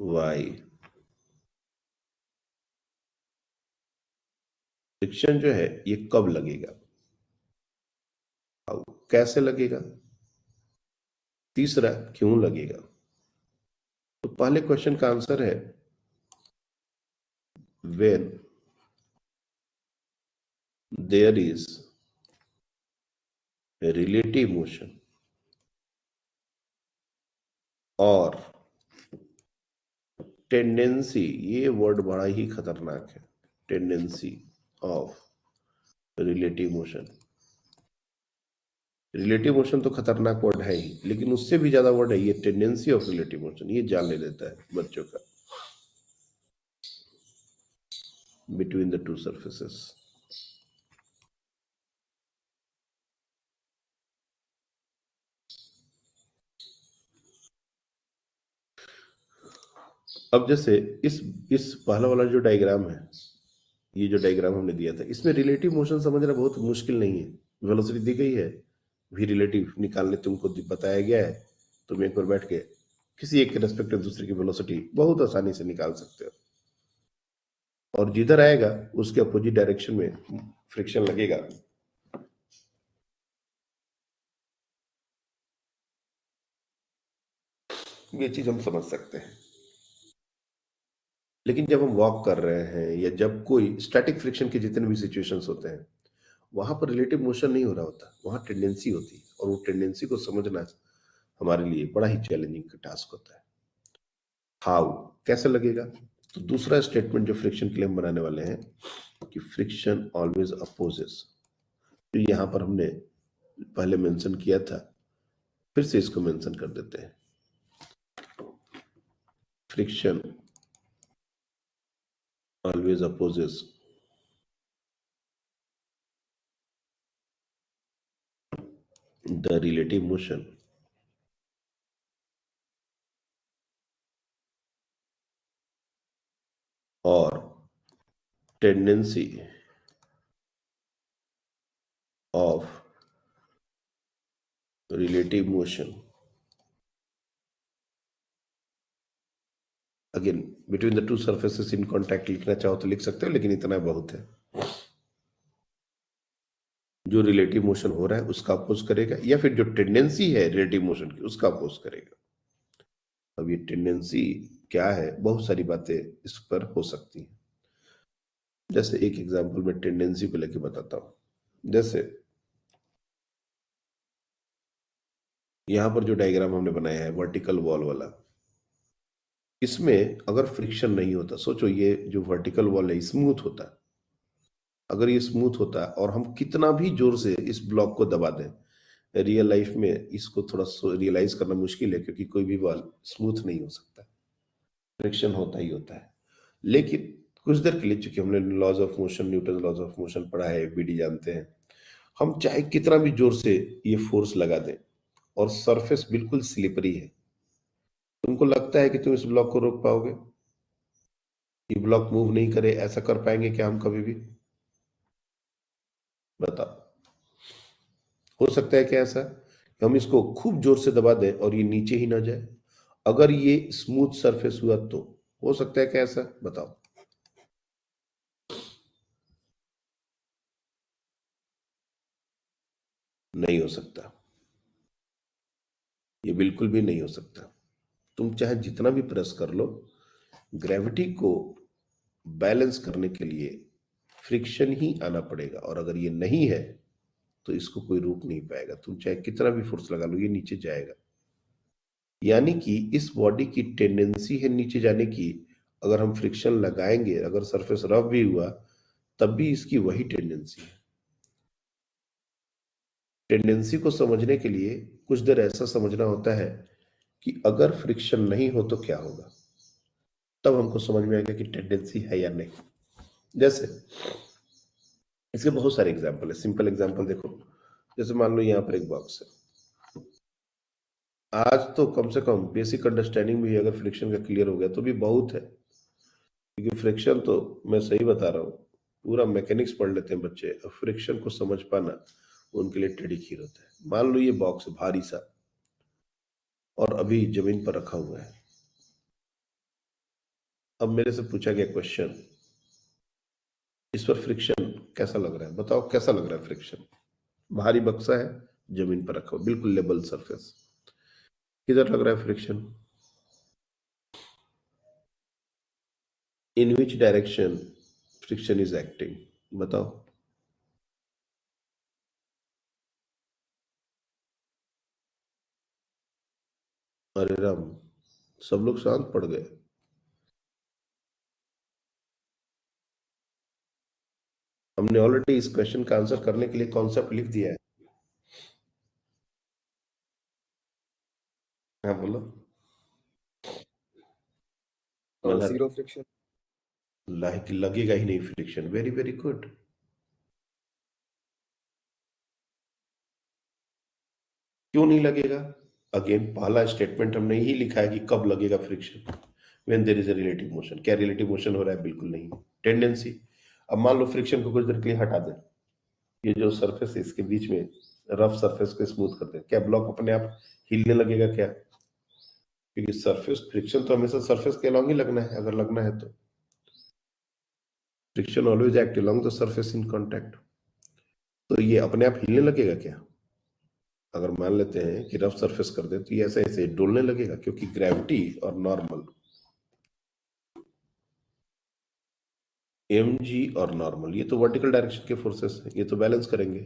Speaker 2: वाई, फ्रिक्शन जो है ये कब लगेगा, हाउ कैसे लगेगा, तीसरा क्यों लगेगा। तो पहले क्वेश्चन का आंसर है when there is relative motion और टेंडेंसी, ये वर्ड बड़ा ही खतरनाक है, tendency of relative motion. Relative motion तो खतरनाक वर्ड है ही, लेकिन उससे भी ज्यादा वर्ड है ये टेंडेंसी ऑफ रिलेटिव मोशन। ये जान ले देता है बच्चों का, बिटवीन द टू सरफेसेस। अब जैसे इस पहला वाला जो डायग्राम है, ये जो डायग्राम हमने दिया था, इसमें रिलेटिव मोशन समझना बहुत मुश्किल नहीं है। वेलोसिटी दी गई है, भी रिलेटिव निकालने तुमको बताया गया है, तुम एक बार बैठ के किसी एक के रेस्पेक्ट में दूसरे की वेलोसिटी बहुत आसानी से निकाल सकते हो, और जिधर आएगा उसके अपोजिट डायरेक्शन में फ्रिक्शन लगेगा। ये चीज हम समझ सकते हैं। लेकिन जब हम वॉक कर रहे हैं या जब कोई स्टैटिक फ्रिक्शन के जितने भी सिचुएशंस होते हैं, वहां पर रिलेटिव मोशन नहीं हो रहा होता, वहां टेंडेंसी होती है, और वो टेंडेंसी को समझना हमारे लिए बड़ा ही चैलेंजिंग टास्क होता है। हाउ, कैसे लगेगा? तो दूसरा स्टेटमेंट जो फ्रिक्शन के लिए हम बनाने वाले हैं कि फ्रिक्शन ऑलवेज अपोजेस, तो यहां पर हमने पहले मेंशन किया था, फिर से इसको मेंशन कर देते हैं। Friction always opposes the relative motion और tendency of relative motion again between the two surfaces in contact। लिखना चाहो तो लिख सकते हो, लेकिन इतना बहुत है। जो रिलेटिव मोशन हो रहा है उसका अपोज करेगा, या फिर जो टेंडेंसी है रिलेटिव मोशन की उसका अपोज करेगा। अब ये टेंडेंसी क्या है, बहुत सारी बातें इस पर हो सकती हैं। जैसे एक एग्जांपल में टेंडेंसी को लेके बताता हूं। जैसे यहां पर जो डायग्राम हमने बनाया है वर्टिकल वॉल वाला, इसमें अगर फ्रिक्शन नहीं होता, सोचो ये जो वर्टिकल वॉल है स्मूथ होता, अगर ये स्मूथ होता और हम कितना भी जोर से इस ब्लॉक को दबा दें, रियल लाइफ में इसको थोड़ा रियलाइज करना मुश्किल है, क्योंकि कोई भी वॉल स्मूथ नहीं हो सकता, फ्रिक्शन होता ही होता है। लेकिन कुछ देर के लिए, चूंकि हमने laws of motion, Newton laws of motion पढ़ा है, बीडी जानते हैं, हम चाहे कितना भी जोर से ये फोर्स लगा दें और सरफेस बिल्कुल स्लिपरी है, तुमको लगता है कि तुम इस ब्लॉक को रोक पाओगे? ये ब्लॉक मूव नहीं करे, ऐसा कर पाएंगे क्या हम कभी भी? बताओ, हो सकता है क्या ऐसा कि हम इसको खूब जोर से दबा दें और ये नीचे ही ना जाए? अगर ये स्मूथ सरफेस हुआ तो हो सकता है क्या ऐसा? बताओ। नहीं हो सकता, ये बिल्कुल भी नहीं हो सकता। तुम चाहे जितना भी प्रेस कर लो, ग्रेविटी को बैलेंस करने के लिए फ्रिक्शन ही आना पड़ेगा, और अगर ये नहीं है तो इसको कोई रोक नहीं पाएगा। तुम चाहे कितना भी फोर्स लगा लो, ये नीचे जाएगा। यानी कि इस बॉडी की टेंडेंसी है नीचे जाने की। अगर हम फ्रिक्शन लगाएंगे, अगर सरफेस रफ भी हुआ, तब भी इसकी वही टेंडेंसी है। टेंडेंसी को समझने के लिए कुछ देर ऐसा समझना होता है कि अगर फ्रिक्शन नहीं हो तो क्या होगा, तब हमको समझ में आएगा कि टेंडेंसी है या नहीं। जैसे इसके बहुत सारे एग्जाम्पल है, सिंपल एग्जाम्पल देखो। जैसे मान लो यहाँ पर एक बॉक्स है, आज तो कम से कम बेसिक अंडरस्टैंडिंग भी अगर फ्रिक्शन का क्लियर हो गया तो भी बहुत है, क्योंकि फ्रिक्शन तो मैं सही बता रहा हूँ, पूरा मैकेनिक्स पढ़ लेते हैं बच्चे, फ्रिक्शन को समझ पाना उनके लिए टेढ़ी खीर होता है। मान लो ये बॉक्स भारी सा और अभी जमीन पर रखा हुआ है। अब मेरे से पूछा गया क्वेश्चन, इस पर फ्रिक्शन कैसा लग रहा है? बताओ कैसा लग रहा है फ्रिक्शन? भारी बक्सा है, जमीन पर रखा हुआ, बिल्कुल लेवल सरफेस, किधर लग रहा है friction? In which direction friction is acting? बताओ। अरे राम, सब लोग शांत पड़ गए। हमने ऑलरेडी इस क्वेश्चन का आंसर करने के लिए कॉन्सेप्ट लिख दिया है। हाँ बोलो। मतलब
Speaker 4: जीरो फ्रिक्शन।
Speaker 2: लगेगा ही नहीं फ्रिक्शन। Very very good. क्यों नहीं लगेगा? अगेन पहला स्टेटमेंट हमने यही लिखा है कि कब लगेगा friction, when there is a relative motion. क्या रिलेटिव मोशन हो रहा है? बिल्कुल नहीं। टेंडेंसी, अब मान लो फ्रिक्शन को कुछ देर के लिए हटा दें, ये जो सरफेस है इसके बीच में रफ सरफेस को स्मूथ कर दें, क्या ब्लॉक अपने आप हिलने लगेगा क्या? क्योंकि सरफेस फ्रिक्शन तो हमेशा सरफेस के अलॉन्ग ही लगना है, अगर लगना है तो friction always act along the surface in contact. तो ये अपने आप हिलने लगेगा क्या? अगर मान लेते हैं कि रफ सरफेस कर दे तो ये ऐसे ऐसे डोलने लगेगा, क्योंकि ग्रेविटी और नॉर्मल mg और नॉर्मल ये तो वर्टिकल डायरेक्शन के फोर्सेस हैं, ये तो बैलेंस करेंगे।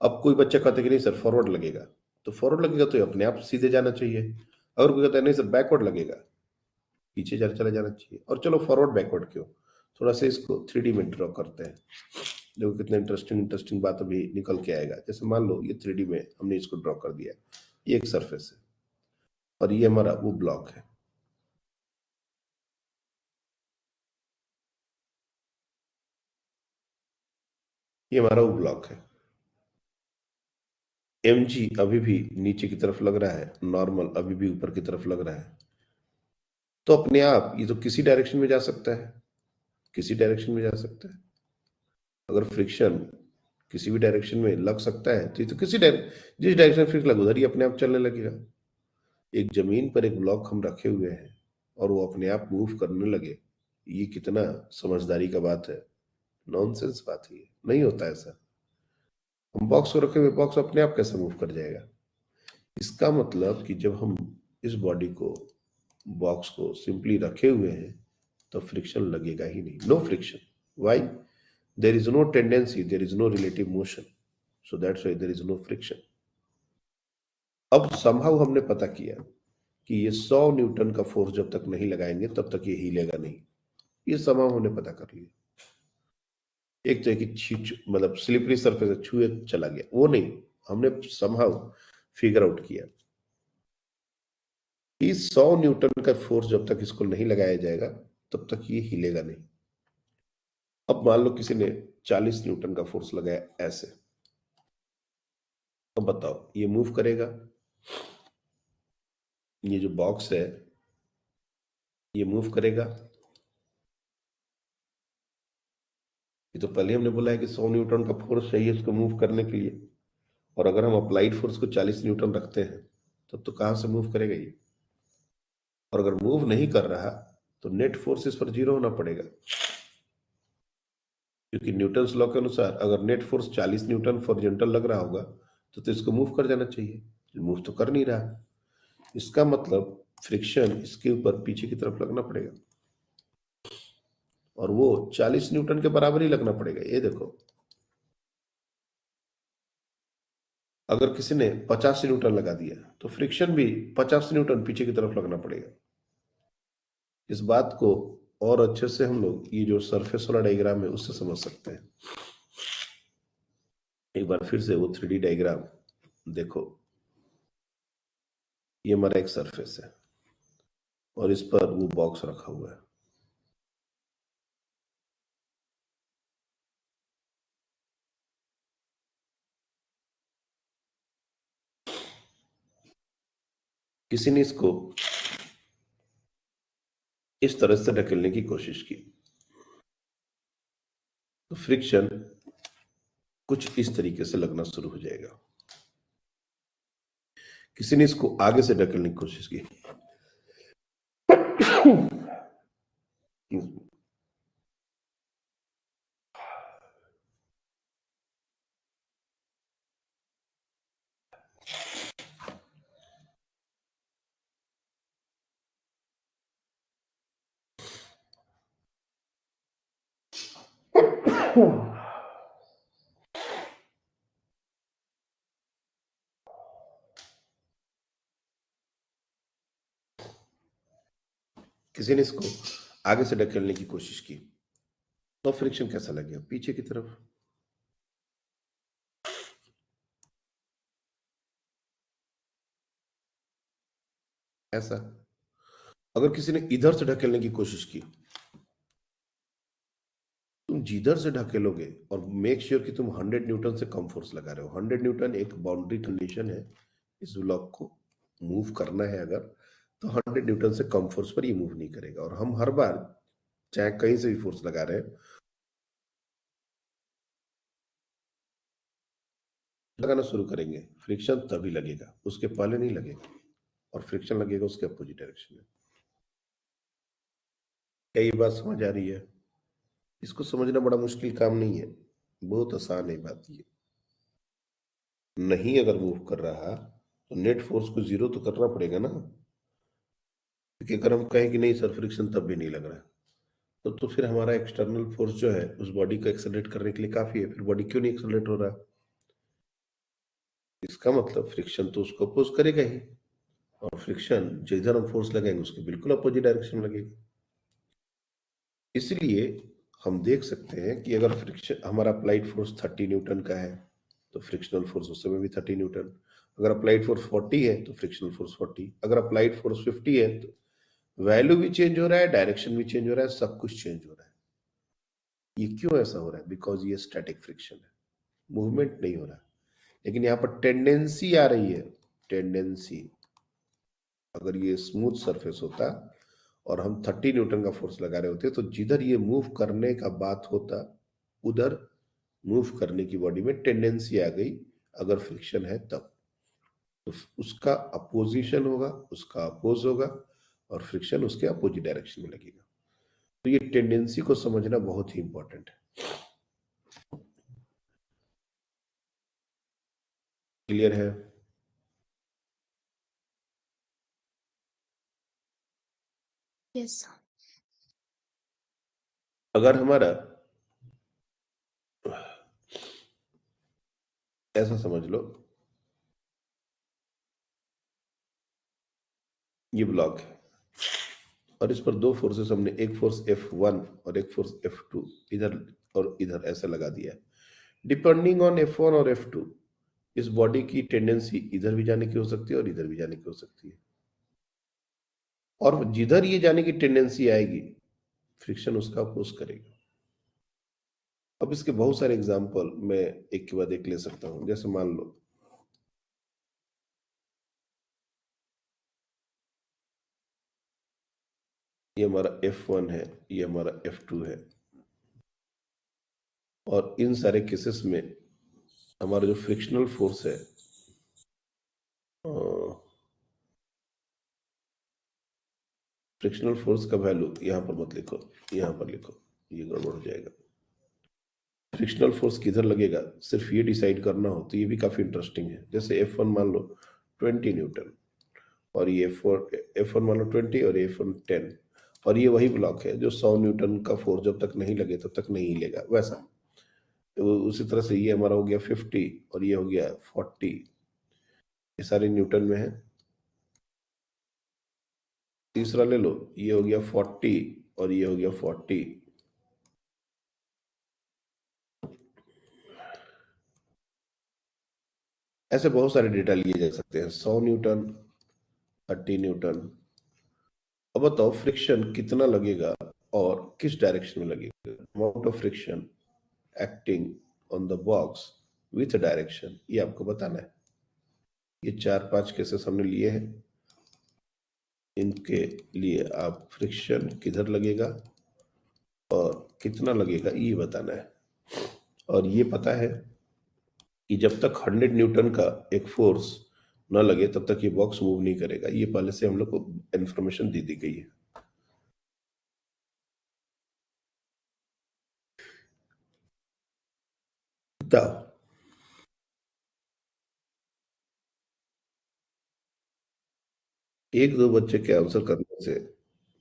Speaker 2: अब कोई बच्चा कहता है कि नहीं सर फॉरवर्ड लगेगा, तो फॉरवर्ड लगेगा तो ये अपने आप सीधे जाना चाहिए। अगर कोई कहता है नहीं सर बैकवर्ड लगेगा, पीछे चला जाना चाहिए। और चलो फॉरवर्ड बैकवर्ड क्यों, थोड़ा सा इसको 3D में ड्रॉ करते हैं, देखो कितना इंटरेस्टिंग बात अभी निकल के आएगा। जैसे मान लो ये 3D में हमने इसको ड्रॉ कर दिया, ये एक सरफेस है और ये हमारा वो ब्लॉक है। ये हमारा वो ब्लॉक है। mg अभी भी नीचे की तरफ लग रहा है, नॉर्मल अभी भी ऊपर की तरफ लग रहा है। तो अपने आप ये तो किसी डायरेक्शन में जा सकता है, किसी डायरेक्शन में जा सकता है। अगर फ्रिक्शन किसी भी डायरेक्शन में लग सकता है तो ये तो जिस डायरेक्शन में फ्रिक्शन लगे उधर ही अपने आप चलने लगेगा। एक जमीन पर एक ब्लॉक हम रखे हुए हैं और वो अपने आप मूव करने लगे, ये कितना समझदारी का बात है? नॉनसेंस बात है, नहीं होता ऐसा। हम बॉक्स को रखे हुए, बॉक्स अपने आप कैसे मूव कर जाएगा? इसका मतलब कि जब हम इस बॉडी को बॉक्स को सिंपली रखे हुए हैं तो फ्रिक्शन लगेगा ही नहीं, no friction. Why? There is no tendency, there is no relative motion, so that's why there is no friction. अब समहाउ हमने पता किया कि ये 100 न्यूटन का फोर्स जब तक नहीं लगाएंगे तब तक ये हिलेगा नहीं, ये समहाउ हमने पता कर लिया। एक तो है कि मतलब स्लिपरी सरफेस छुए चला गया, वो नहीं, हमने समहाउ फिगर आउट किया कि 100 न्यूटन का फोर्स जब तक इसको नहीं लगाया जाएगा तब तक ये हिलेगा नहीं। अब मान लो किसी ने 40 न्यूटन का फोर्स लगाया ऐसे, अब बताओ ये मूव करेगा? ये जो बॉक्स है ये मूव करेगा? ये तो पहले हमने बोला है कि 100 न्यूटन का फोर्स चाहिए इसको मूव करने के लिए, और अगर हम अप्लाइड फोर्स को 40 न्यूटन रखते हैं तब तो कहां से मूव करेगा ये? और अगर मूव नहीं कर रहा तो नेट फोर्स इस पर 0 होना पड़ेगा, क्योंकि न्यूटन्स लॉ के अनुसार अगर नेट फोर्स 40 न्यूटन हॉरिजॉन्टल लग रहा होगा तो इसको मूव कर जाना चाहिए, मूव तो कर नहीं रहा। इसका मतलब फ्रिक्शन इसके ऊपर पीछे की तरफ लगना पड़ेगा और वो 40 न्यूटन के बराबर ही लगना पड़ेगा। ये देखो, अगर किसी ने 50 न्यूटन लगा दिया तो फ्रिक्शन भी 50 न्यूटन पीछे की तरफ लगना पड़ेगा। इस बात को और अच्छे से हम लोग ये जो सरफेस वाला डायग्राम है उससे समझ सकते हैं। एक बार फिर से वो 3D डायग्राम देखो, ये हमारा एक सरफेस है और इस पर वो बॉक्स रखा हुआ है। किसी ने इसको इस तरह से ढकेलने की कोशिश की तो फ्रिक्शन कुछ इस तरीके से लगना शुरू हो जाएगा। किसी ने इसको आगे से ढकेलने की कोशिश की, किसी ने इसको आगे से ढकेलने की कोशिश की तो फ्रिक्शन कैसा लगेगा? पीछे की तरफ। ऐसा। अगर किसी ने इधर से ढकेलने की कोशिश की, तुम जिधर से ढकेलोगे और मेक श्योर कि तुम 100 न्यूटन से कम फोर्स लगा रहे हो। 100 न्यूटन एक बाउंड्री कंडीशन है, इस ब्लॉक को मूव करना है अगर तो 100 न्यूटन से कम फोर्स पर ये मूव नहीं करेगा। और हम हर बार चाहे कहीं से भी फोर्स लगा रहे हैं लगाना शुरू करेंगे, फ्रिक्शन तभी लगेगा, उसके पहले नहीं लगेगा, और फ्रिक्शन लगेगा उसके अपोजिट डायरेक्शन में। क्या ये बात समझ आ रही है? इसको समझना बड़ा मुश्किल काम नहीं है, बहुत आसान है बात ये। नहीं अगर मूव कर रहा तो नेट फोर्स को जीरो तो करना पड़ेगा ना, क्योंकि अगर हम कहें कि नहीं सर फ्रिक्शन तब भी नहीं लग रहा, तो फिर हमारा एक्सटर्नल फोर्स जो है उस बॉडी को एक्सेलरेट करने के लिए काफी है, फिर बॉडी क्यों नहीं एक्सेलरेट हो रहा? इसका मतलब फ्रिक्शन तो उसको अपोज करेगा ही, और फ्रिक्शन जिधर हम फोर्स लगाएंगे उसके बिल्कुल अपोजिट डायरेक्शन में लगेगा। इसलिए हम देख सकते हैं कि अगर फ्रिक्शन हमारा अप्लाइड फोर्स 30 न्यूटन का है तो फ्रिक्शनल फोर्स उस समय भी 30 न्यूटन। अगर अप्लाइड फोर्स 40 है तो फ्रिक्शनल फोर्स 40। अगर अप्लाइड फोर्स 50 है तो वैल्यू भी चेंज हो रहा है, डायरेक्शन भी चेंज हो रहा है, सब कुछ चेंज हो रहा है। ये क्यों ऐसा हो रहा है? बिकॉज ये स्टैटिक फ्रिक्शन है, मूवमेंट नहीं हो रहा। लेकिन यहाँ पर टेंडेंसी आ रही है, टेंडेंसी। अगर ये स्मूथ सरफेस होता और हम 30 न्यूटन का फोर्स लगा रहे होते तो जिधर ये मूव करने का बात होता उधर मूव करने की बॉडी में टेंडेंसी आ गई, अगर फ्रिक्शन है तब। तो उसका अपोजिशन होगा, उसका अपोज होगा, और फ्रिक्शन उसके अपोजिट डायरेक्शन में लगेगा। तो ये टेंडेंसी को समझना बहुत ही इंपॉर्टेंट है। क्लियर है?
Speaker 5: यस।
Speaker 2: अगर हमारा ऐसा समझ लो, ये ब्लॉक है और इस पर दो फोर्सेस हमने, एक फोर्स F1 और एक फोर्स F2 इधर और इधर ऐसा लगा दिया है। डिपेंडिंग ऑन F1 और F2 इस बॉडी की टेंडेंसी इधर भी जाने की हो सकती है और इधर भी जाने की हो सकती है, और जिधर ये जाने की टेंडेंसी आएगी फ्रिक्शन उसका अपोज करेगा। अब इसके बहुत सारे एग्जाम्पल मैं एक के बाद एक ले सकता हूं। जैसे मान लो ये हमारा F1 है, ये हमारा F2 है, और इन सारे केसेस में हमारा जो फ्रिक्शनल फोर्स है, फ्रिक्शनल फोर्स का वैल्यू यहां पर मत लिखो, यहां पर लिखो, ये गड़बड़ हो जाएगा। फ्रिक्शनल फोर्स किधर लगेगा सिर्फ ये डिसाइड करना हो तो ये भी काफी इंटरेस्टिंग है। जैसे F1 मान लो 20 न्यूटन, और ये F1 मान लो 20 और F1 10, और ये वही ब्लॉक है जो 100 न्यूटन का फोर्स जब तक नहीं लगे तब तक नहीं हिलेगा, वैसा। तो उसी तरह से ये हमारा हो गया 50 और ये हो गया 40, ये सारे न्यूटन में है। तीसरा ले लो, ये हो गया 40 और ये हो गया 40। ऐसे बहुत सारे डेटा लिए जा सकते हैं, 100 न्यूटन, 30 न्यूटन। अब बताओ फ्रिक्शन कितना लगेगा और किस डायरेक्शन में लगेगा? Amount of friction acting on the box with direction, ये आपको बताना है। ये 4-5 केसेस हमने लिए हैं, इनके लिए आप फ्रिक्शन किधर लगेगा और कितना लगेगा ये बताना है। और ये पता है कि जब तक 100 न्यूटन का एक फोर्स न लगे तब तक ये बॉक्स मूव नहीं करेगा, ये पहले से हम लोग को इंफॉर्मेशन दे दी गई है। बताओ, एक दो बच्चे के आंसर करने से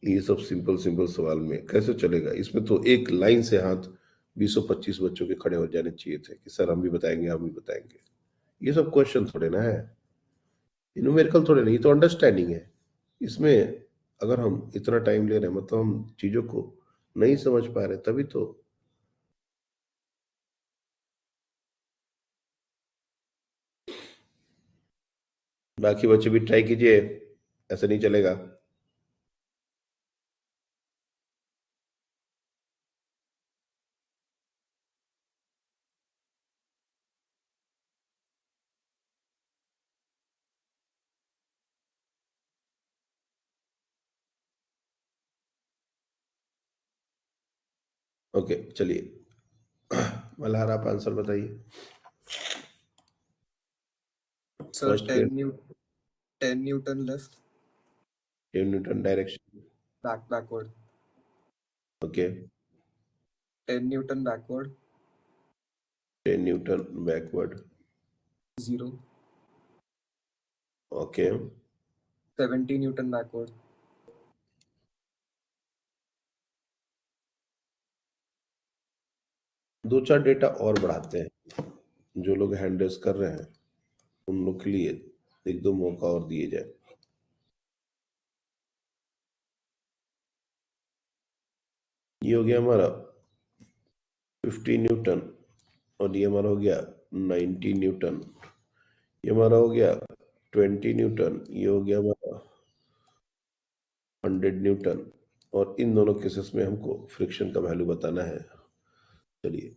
Speaker 2: ये सब सिंपल सिंपल सवाल में कैसे चलेगा? इसमें तो एक लाइन से हाथ 20-25 बच्चों के खड़े हो जाने चाहिए थे कि सर हम भी बताएंगे, हम भी बताएंगे। ये सब क्वेश्चन थोड़े ना है, न्यूमेरिकल थोड़े नहीं, ये तो अंडरस्टैंडिंग है। इसमें अगर हम इतना टाइम ले रहे हैं मतलब हम चीजों को नहीं समझ पा रहे, तभी तो। बाकी बच्चे भी ट्राई कीजिए, ऐसा नहीं चलेगा। ओके चलिए, मल्हार आप आंसर बताइए।
Speaker 4: Sir,
Speaker 2: first case
Speaker 4: 10 Newton left,
Speaker 2: 10 Newton direction,
Speaker 4: backward.
Speaker 2: Okay
Speaker 4: 10 Newton backward,
Speaker 2: 10 Newton backward,
Speaker 4: 0.
Speaker 2: Okay
Speaker 4: 70 Newton backward.
Speaker 2: दो चार डेटा और बढ़ाते हैं, जो लोग हैंड रेस कर रहे हैं उन लोग के लिए एक दो मौका और दिए जाए। ये हो गया हमारा 50 न्यूटन और ये हमारा हो गया 90 न्यूटन, ये हमारा हो गया 20 न्यूटन, ये हो गया हमारा 100 न्यूटन, और इन दोनों केसेस में हमको फ्रिक्शन का वैल्यू बताना है। चलिए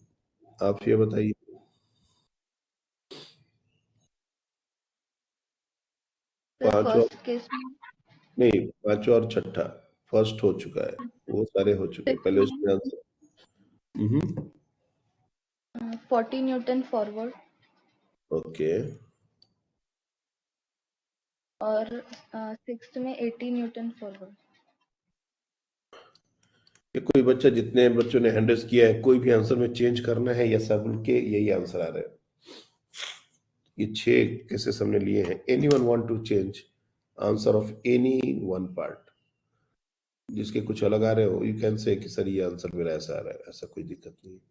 Speaker 2: आप ये बताइए,
Speaker 3: सर
Speaker 2: पांच और
Speaker 3: फर्स्ट केस में
Speaker 2: नहीं, पांचवा और छठा फर्स्ट हो चुका है, वो सारे हो चुके हैं, पहले उसमें आंसर
Speaker 3: 40 न्यूटन फॉरवर्ड
Speaker 2: ओके
Speaker 3: और सिक्स्थ में 80 न्यूटन फॉरवर्ड।
Speaker 2: कि कोई बच्चा, जितने बच्चों ने हैंड रेस किया है, कोई भी आंसर में चेंज करना है या सब के यही आंसर आ रहा है? ये 6 केसेस हमने लिए हैं। Anyone want to change answer of any one part, जिसके कुछ अलग आ रहे हो, यू कैन से कि सर ये आंसर मेरा ऐसा आ रहा है, ऐसा कोई दिक्कत नहीं है।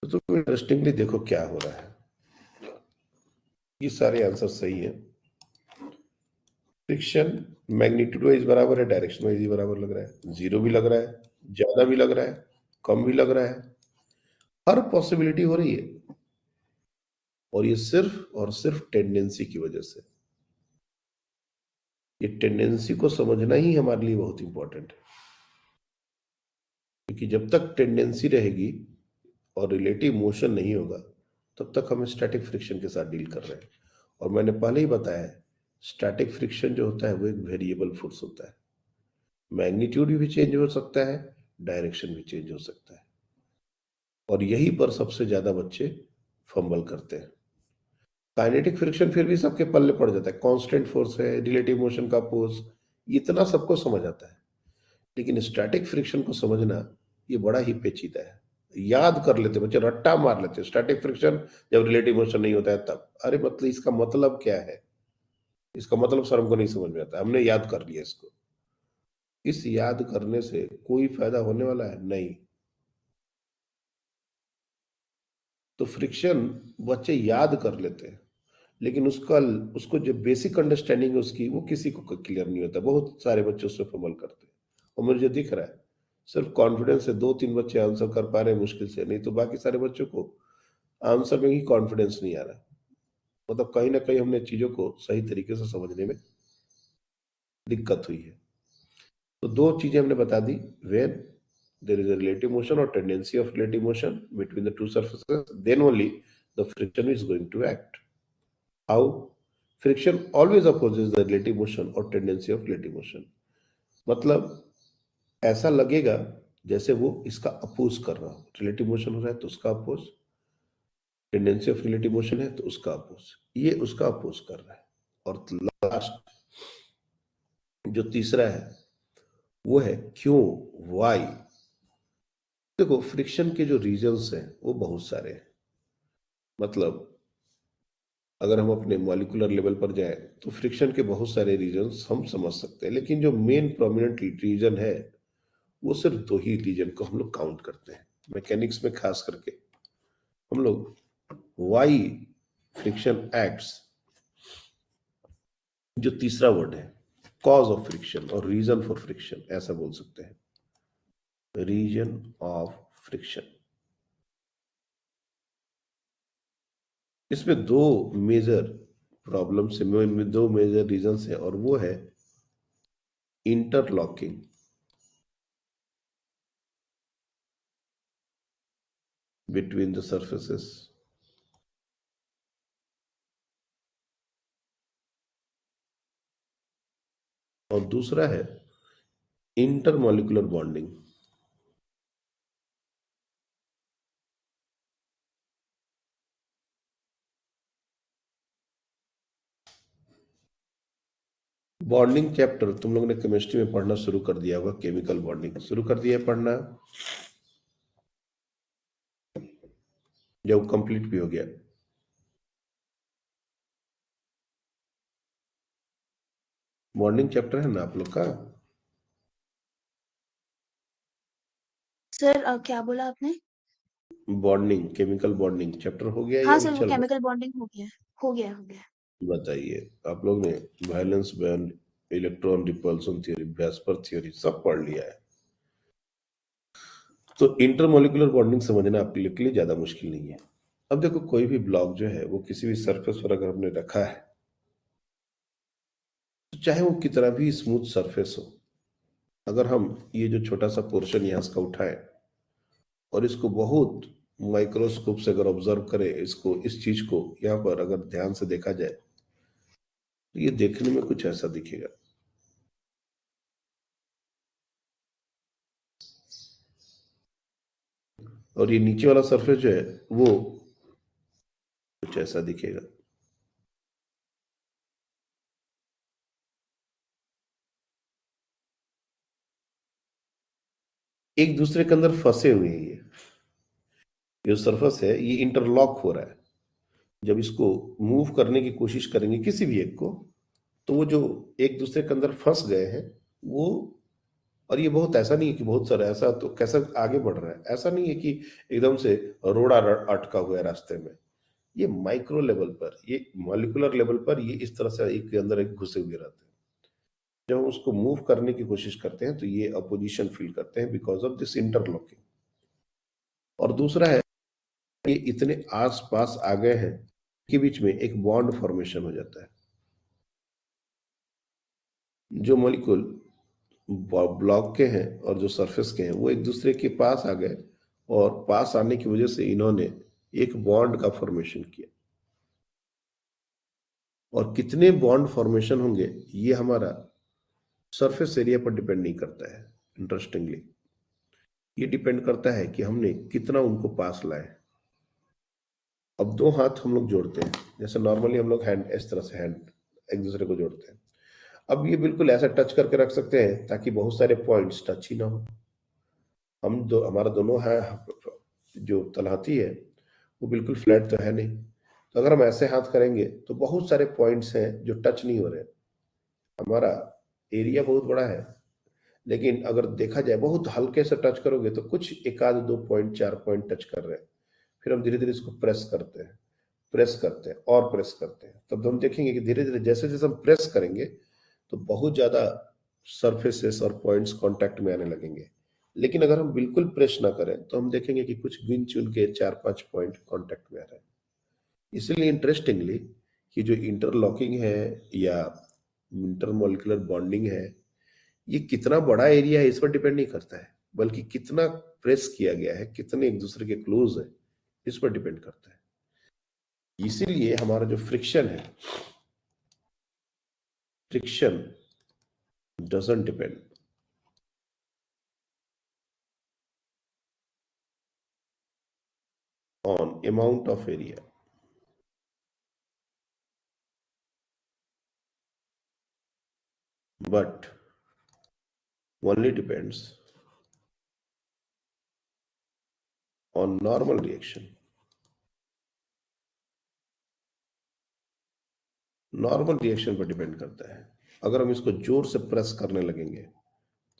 Speaker 2: तो तुम इंटरेस्टिंगली देखो क्या हो रहा है, ये सारे आंसर सही है। फ्रिक्शन मैग्नीट्यूड वाइज बराबर है, डायरेक्शन वाइज बराबर लग रहा है, 0 भी लग रहा है, ज्यादा भी लग रहा है, कम भी लग रहा है, हर पॉसिबिलिटी हो रही है, और ये सिर्फ और सिर्फ टेंडेंसी की वजह से। ये टेंडेंसी को समझना ही हमारे लिए बहुत इंपॉर्टेंट है, क्योंकि जब तक टेंडेंसी रहेगी और रिलेटिव मोशन नहीं होगा, तब तक हम स्टैटिक फ्रिक्शन के साथ डील कर रहे हैं। और मैंने पहले ही बताया है, स्टैटिक फ्रिक्शन जो होता है वो एक वेरिएबल फोर्स होता है, मैग्नीट्यूड भी चेंज हो सकता है, डायरेक्शन भी चेंज हो सकता है, और यही पर सबसे ज्यादा बच्चे फंबल करते हैं। काइनेटिक फ्रिक्शन फिर भी सबके पल्ले पड़ जाता है, कांस्टेंट फोर्स है, रिलेटिव मोशन का फोर्स, इतना सबको समझ आता है, लेकिन स्टैटिक फ्रिक्शन को समझना ये बड़ा ही पेचीदा है। याद कर लेते बच्चे, रट्टा मार लेते, स्टैटिक फ्रिक्शन जब रिलेटिव मोशन नहीं होता है तब। अरे मतलब इसका मतलब क्या है? इसका मतलब सर हमको नहीं समझ में आता, हमने याद कर लिया इसको। इस याद करने से कोई फायदा होने वाला है? नहीं। तो फ्रिक्शन बच्चे याद कर लेते हैं, लेकिन उसको जो बेसिक अंडरस्टैंडिंग है उसकी, वो किसी को क्लियर नहीं होता। बहुत सारे बच्चे उससे फंबल करते हैं, और मुझे दिख रहा है सिर्फ कॉन्फिडेंस से 2-3 बच्चे आंसर कर पा रहे हैं मुश्किल से, नहीं तो बाकी सारे बच्चों को आंसर में ही कॉन्फिडेंस नहीं आ रहा। मतलब कहीं ना कहीं हमने चीजों को सही तरीके से समझने में दिक्कत हुई है। तो 2 चीजें हमने बता दी, when there is a relative motion or tendency of relative motion between the two surfaces, then only the friction is going to act. How? Friction always opposes the relative motion or tendency of relative motion. मतलब ऐसा लगेगा जैसे वो इसका अपोज कर रहा हो। रिलेटिव मोशन हो रहा है तो उसका oppose, tendency of relative motion है तो उसका अपोज, ये उसका अपोज कर रहा है। और लास्ट जो तीसरा है वो है क्यों, वाई। देखो फ्रिक्शन के जो रीजंस हैं वो बहुत सारे हैं। मतलब अगर हम अपने मॉलिक्यूलर लेवल पर जाएं तो फ्रिक्शन के बहुत सारे रीजंस हम समझ सकते हैं, लेकिन जो मेन प्रोमिनेंट रीजन है वो सिर्फ 2 ही रीजन को हम लोग काउंट करते हैं। मैकेनिक्स में खास करके हम लोग वाई फ्रिक्शन एक्ट्स, जो तीसरा वर्ड है, कॉज ऑफ फ्रिक्शन और रीजन फॉर फ्रिक्शन, ऐसा बोल सकते हैं, रीजन ऑफ फ्रिक्शन। इसमें 2 मेजर प्रॉब्लम्स है, 2 मेजर रीजंस है, और वो है इंटरलॉकिंग between the surfaces और दूसरा है इंटरमॉलिक्यूलर बॉन्डिंग। बॉन्डिंग चैप्टर तुम लोगों ने केमिस्ट्री में पढ़ना शुरू कर दिया होगा, केमिकल बॉन्डिंग शुरू कर दिया है पढ़ना, जब कंप्लीट भी हो गया। बॉन्डिंग चैप्टर है ना आप लोग का?
Speaker 5: सर क्या बोला आपने?
Speaker 2: बॉन्डिंग, केमिकल बॉन्डिंग चैप्टर हो गया या
Speaker 5: हाँ
Speaker 2: अभी
Speaker 5: सर, वो
Speaker 2: चल रहा
Speaker 5: केमिकल बॉन्डिंग हो गया हो गया।
Speaker 2: है? बताइए, आप लोग ने valence band, electron repulsion theory, VSEPR theory सब पढ़ लिया है। तो इंटरमोलिकुलर बॉन्डिंग समझना आपके लिए ज्यादा मुश्किल नहीं है। अब देखो, कोई भी ब्लॉक जो है वो किसी भी सरफेस पर अगर हमने रखा है, तो चाहे वो कितना भी स्मूथ सरफेस हो, अगर हम ये जो छोटा सा पोर्शन यहाँ इसका उठाएं और इसको बहुत माइक्रोस्कोप से अगर ऑब्जर्व करें, इसको, इस चीज को यहाँ पर अगर ध्यान से देखा जाए, तो ये देखने में कुछ ऐसा दिखेगा। और ये नीचे वाला सरफेस जो है वो कुछ ऐसा दिखेगा। एक दूसरे के अंदर फंसे हुए हैं ये जो सरफेस है, ये इंटरलॉक हो रहा है। जब इसको मूव करने की कोशिश करेंगे किसी भी एक को, तो वो जो एक दूसरे के अंदर फंस गए हैं वो, और ये बहुत ऐसा नहीं है कि बहुत सारा, ऐसा तो कैसा आगे बढ़ रहा है, ऐसा नहीं है कि एकदम से रोड़ा अटका हुआ है रास्ते में। ये माइक्रो लेवल पर, ये मॉलिक्यूलर लेवल पर ये इस तरह से एक के अंदर एक घुसे हुए रहते हैं। जब हम उसको मूव करने की कोशिश करते हैं तो ये अपोजिशन फील करते हैं बिकॉज ऑफ दिस इंटरलॉकिंग। और दूसरा है, ये इतने आस पास आ गए हैं के बीच में एक बॉन्ड फॉर्मेशन हो जाता है। जो मॉलिक्यूल ब्लॉक के हैं और जो सरफेस के हैं वो एक दूसरे के पास आ गए, और पास आने की वजह से इन्होंने एक बॉन्ड का फॉर्मेशन किया। और कितने बॉन्ड फॉर्मेशन होंगे ये हमारा सरफेस एरिया पर डिपेंड नहीं करता है। इंटरेस्टिंगली ये डिपेंड करता है कि हमने कितना उनको पास लाए। अब दो हाथ हम लोग जोड़ते हैं, जैसे नॉर्मली हम लोग हैंड, इस तरह से हैंड एक दूसरे को जोड़ते हैं। अब ये बिल्कुल ऐसा टच करके रख सकते हैं ताकि बहुत सारे पॉइंट्स टच ही ना हो। हमारा दोनों है जो तलहटी है वो बिल्कुल फ्लैट तो है नहीं, तो अगर हम ऐसे हाथ करेंगे तो बहुत सारे पॉइंट्स हैं जो टच नहीं हो रहे। हमारा एरिया बहुत बड़ा है, लेकिन अगर देखा जाए बहुत हल्के से टच करोगे तो कुछ एक आध 2 पॉइंट 4 पॉइंट टच कर रहे हैं। फिर हम धीरे धीरे इसको प्रेस करते हैं, प्रेस करते हैं और प्रेस करते हैं। तब हम देखेंगे कि धीरे धीरे जैसे जैसे हम प्रेस करेंगे तो बहुत ज्यादा सरफेसेस और पॉइंट्स कांटेक्ट में आने लगेंगे। लेकिन अगर हम बिल्कुल प्रेस ना करें तो हम देखेंगे कि कुछ गिन चुन के 4-5 पॉइंट कांटेक्ट में आ रहे हैं। इसलिए इंटरेस्टिंगली कि जो इंटरलॉकिंग है या इंटरमॉलिक्यूलर बॉन्डिंग है, ये कितना बड़ा एरिया है इस पर डिपेंड नहीं करता है, बल्कि कितना प्रेस किया गया है, कितने एक दूसरे के क्लोज है, इस पर डिपेंड करता है। इसीलिए हमारा जो फ्रिक्शन है, friction doesn't depend on amount of area, but only depends on normal reaction. Normal reaction पर डिपेंड करता है। अगर हम इसको जोर से प्रेस करने लगेंगे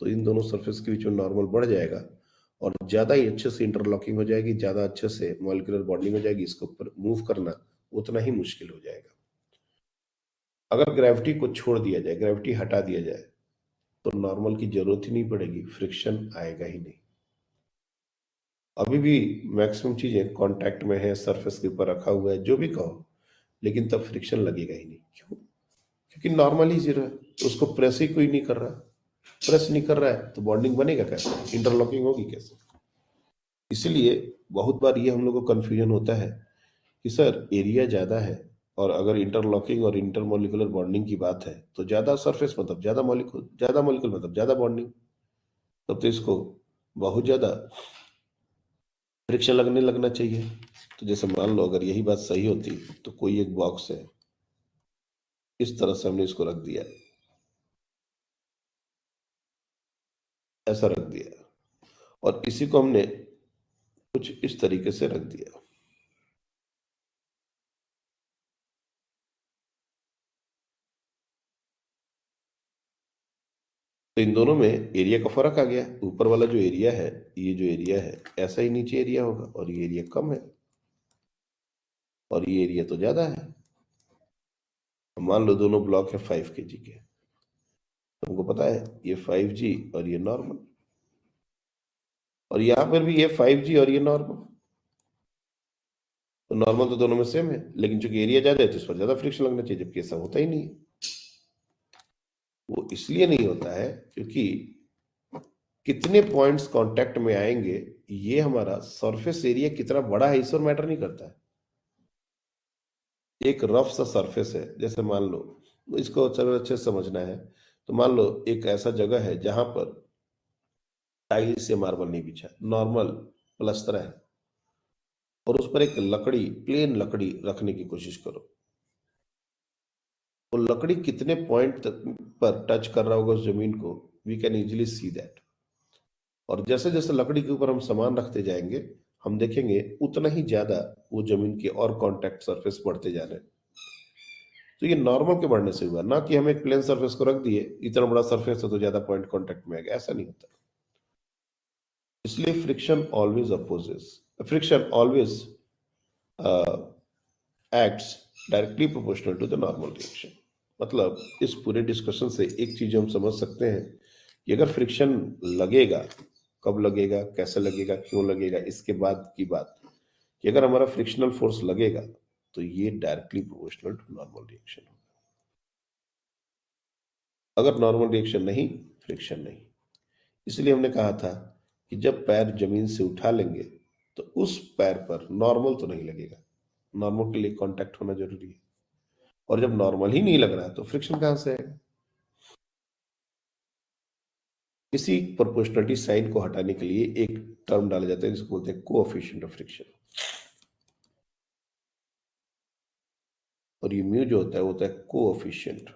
Speaker 2: तो इन दोनों सरफेस के बीच में नॉर्मल बढ़ जाएगा और ज्यादा ही अच्छे से इंटरलॉकिंग हो जाएगी, ज्यादा अच्छे से मॉलिक्यूलर बॉन्डिंग हो जाएगी। इसको ऊपर मूव करना उतना ही मुश्किल हो जाएगा। अगर ग्रेविटी को छोड़ दिया जाए, ग्रेविटी हटा दिया जाए, तो नॉर्मल की जरूरत ही नहीं पड़ेगी, फ्रिक्शन आएगा ही नहीं। अभी भी मैक्सिमम चीजें कांटेक्ट में है, सरफेस के ऊपर रखा हुआ है, जो भी कहो, लेकिन तब फ्रिक्शन लगेगा ही नहीं। क्यों? क्योंकि नॉर्मली जीरो है, उसको प्रेस ही कोई नहीं कर रहा। प्रेस नहीं कर रहा है तो बॉन्डिंग बनेगा कैसे, इंटरलॉकिंग होगी कैसे? इसलिए बहुत बार ये हम लोग को कंफ्यूजन होता है कि सर एरिया ज्यादा है, और अगर इंटरलॉकिंग और इंटरमोलिकुलर बॉन्डिंग की बात है तो ज्यादा सरफेस मतलब ज्यादा मॉलिक्यूल, ज्यादा मॉलिक्यूल मतलब ज्यादा बॉन्डिंग, तब तो इसको बहुत ज्यादा फ्रिक्शन लगना चाहिए। तो जैसे मान लो अगर यही बात सही होती तो कोई एक बॉक्स है, इस तरह से हमने इसको रख दिया, ऐसा रख दिया और इसी को हमने कुछ इस तरीके से रख दिया। तो इन दोनों में एरिया का फर्क आ गया। ऊपर वाला जो एरिया है, ये जो एरिया है ऐसा ही नीचे एरिया होगा और ये एरिया कम है और ये एरिया तो ज्यादा है। मान लो दोनों ब्लॉक है 5 kg के, तुमको पता है ये 5G और ये नॉर्मल, और यहां पर भी ये 5G और ये नॉर्मल। तो नॉर्मल तो दोनों में सेम है, लेकिन चूंकि एरिया ज्यादा है तो इस पर ज्यादा फ्रिक्शन लगना चाहिए, जबकि ऐसा होता ही नहीं है। वो इसलिए नहीं होता है क्योंकि कितने पॉइंट्स कांटेक्ट में आएंगे, ये हमारा सरफेस एरिया कितना बड़ा है इस पर मैटर नहीं करता है। एक रफ सा सरफेस है, जैसे मान लो, इसको अगर अच्छे से समझना है तो मान लो एक ऐसा जगह है जहां पर टाइल्स या मार्बल नहीं बिछा, नॉर्मल प्लस्तर है, और उस पर एक लकड़ी, प्लेन लकड़ी रखने की कोशिश करो। वो लकड़ी कितने पॉइंट पर टच कर रहा होगा उस जमीन को, we can easily see that. और जैसे जैसे लकड़ी के ऊपर हम सामान रखते जाएंगे, हम देखेंगे उतना ही ज्यादा वो जमीन के और कांटेक्ट सरफेस बढ़ते जा रहे हैं। तो ये नॉर्मल के बढ़ने से हुआ, ना कि हम एक प्लेन सरफेस को रख दिए, इतना बड़ा सरफेस है तो ज्यादा पॉइंट कांटेक्ट में आएगा, ऐसा नहीं होता। इसलिए friction always acts directly proportional to the normal reaction. मतलब इस पूरे डिस्कशन से एक चीज हम समझ सकते हैं कि अगर फ्रिक्शन लगेगा, कब लगेगा, कैसे लगेगा, क्यों लगेगा, इसके बाद की बात कि अगर हमारा फ्रिक्शनल फोर्स लगेगा तो ये directly proportional to normal reaction होगा। अगर नॉर्मल रिएक्शन नहीं, फ्रिक्शन नहीं। इसलिए हमने कहा था कि जब पैर जमीन से उठा लेंगे तो उस पैर पर नॉर्मल तो नहीं लगेगा, नॉर्मल के लिए कांटेक्ट होना जरूरी है, और जब नॉर्मल ही नहीं लग रहा है तो फ्रिक्शन कहां से आएगा। इसी प्रोपोर्शनलिटी साइन को हटाने के लिए एक टर्म डाला जाता है जिसको बोलते हैं कोएफिशिएंट ऑफ फ्रिक्शन, और ये म्यू जो होता है वो होता है कोएफिशिएंट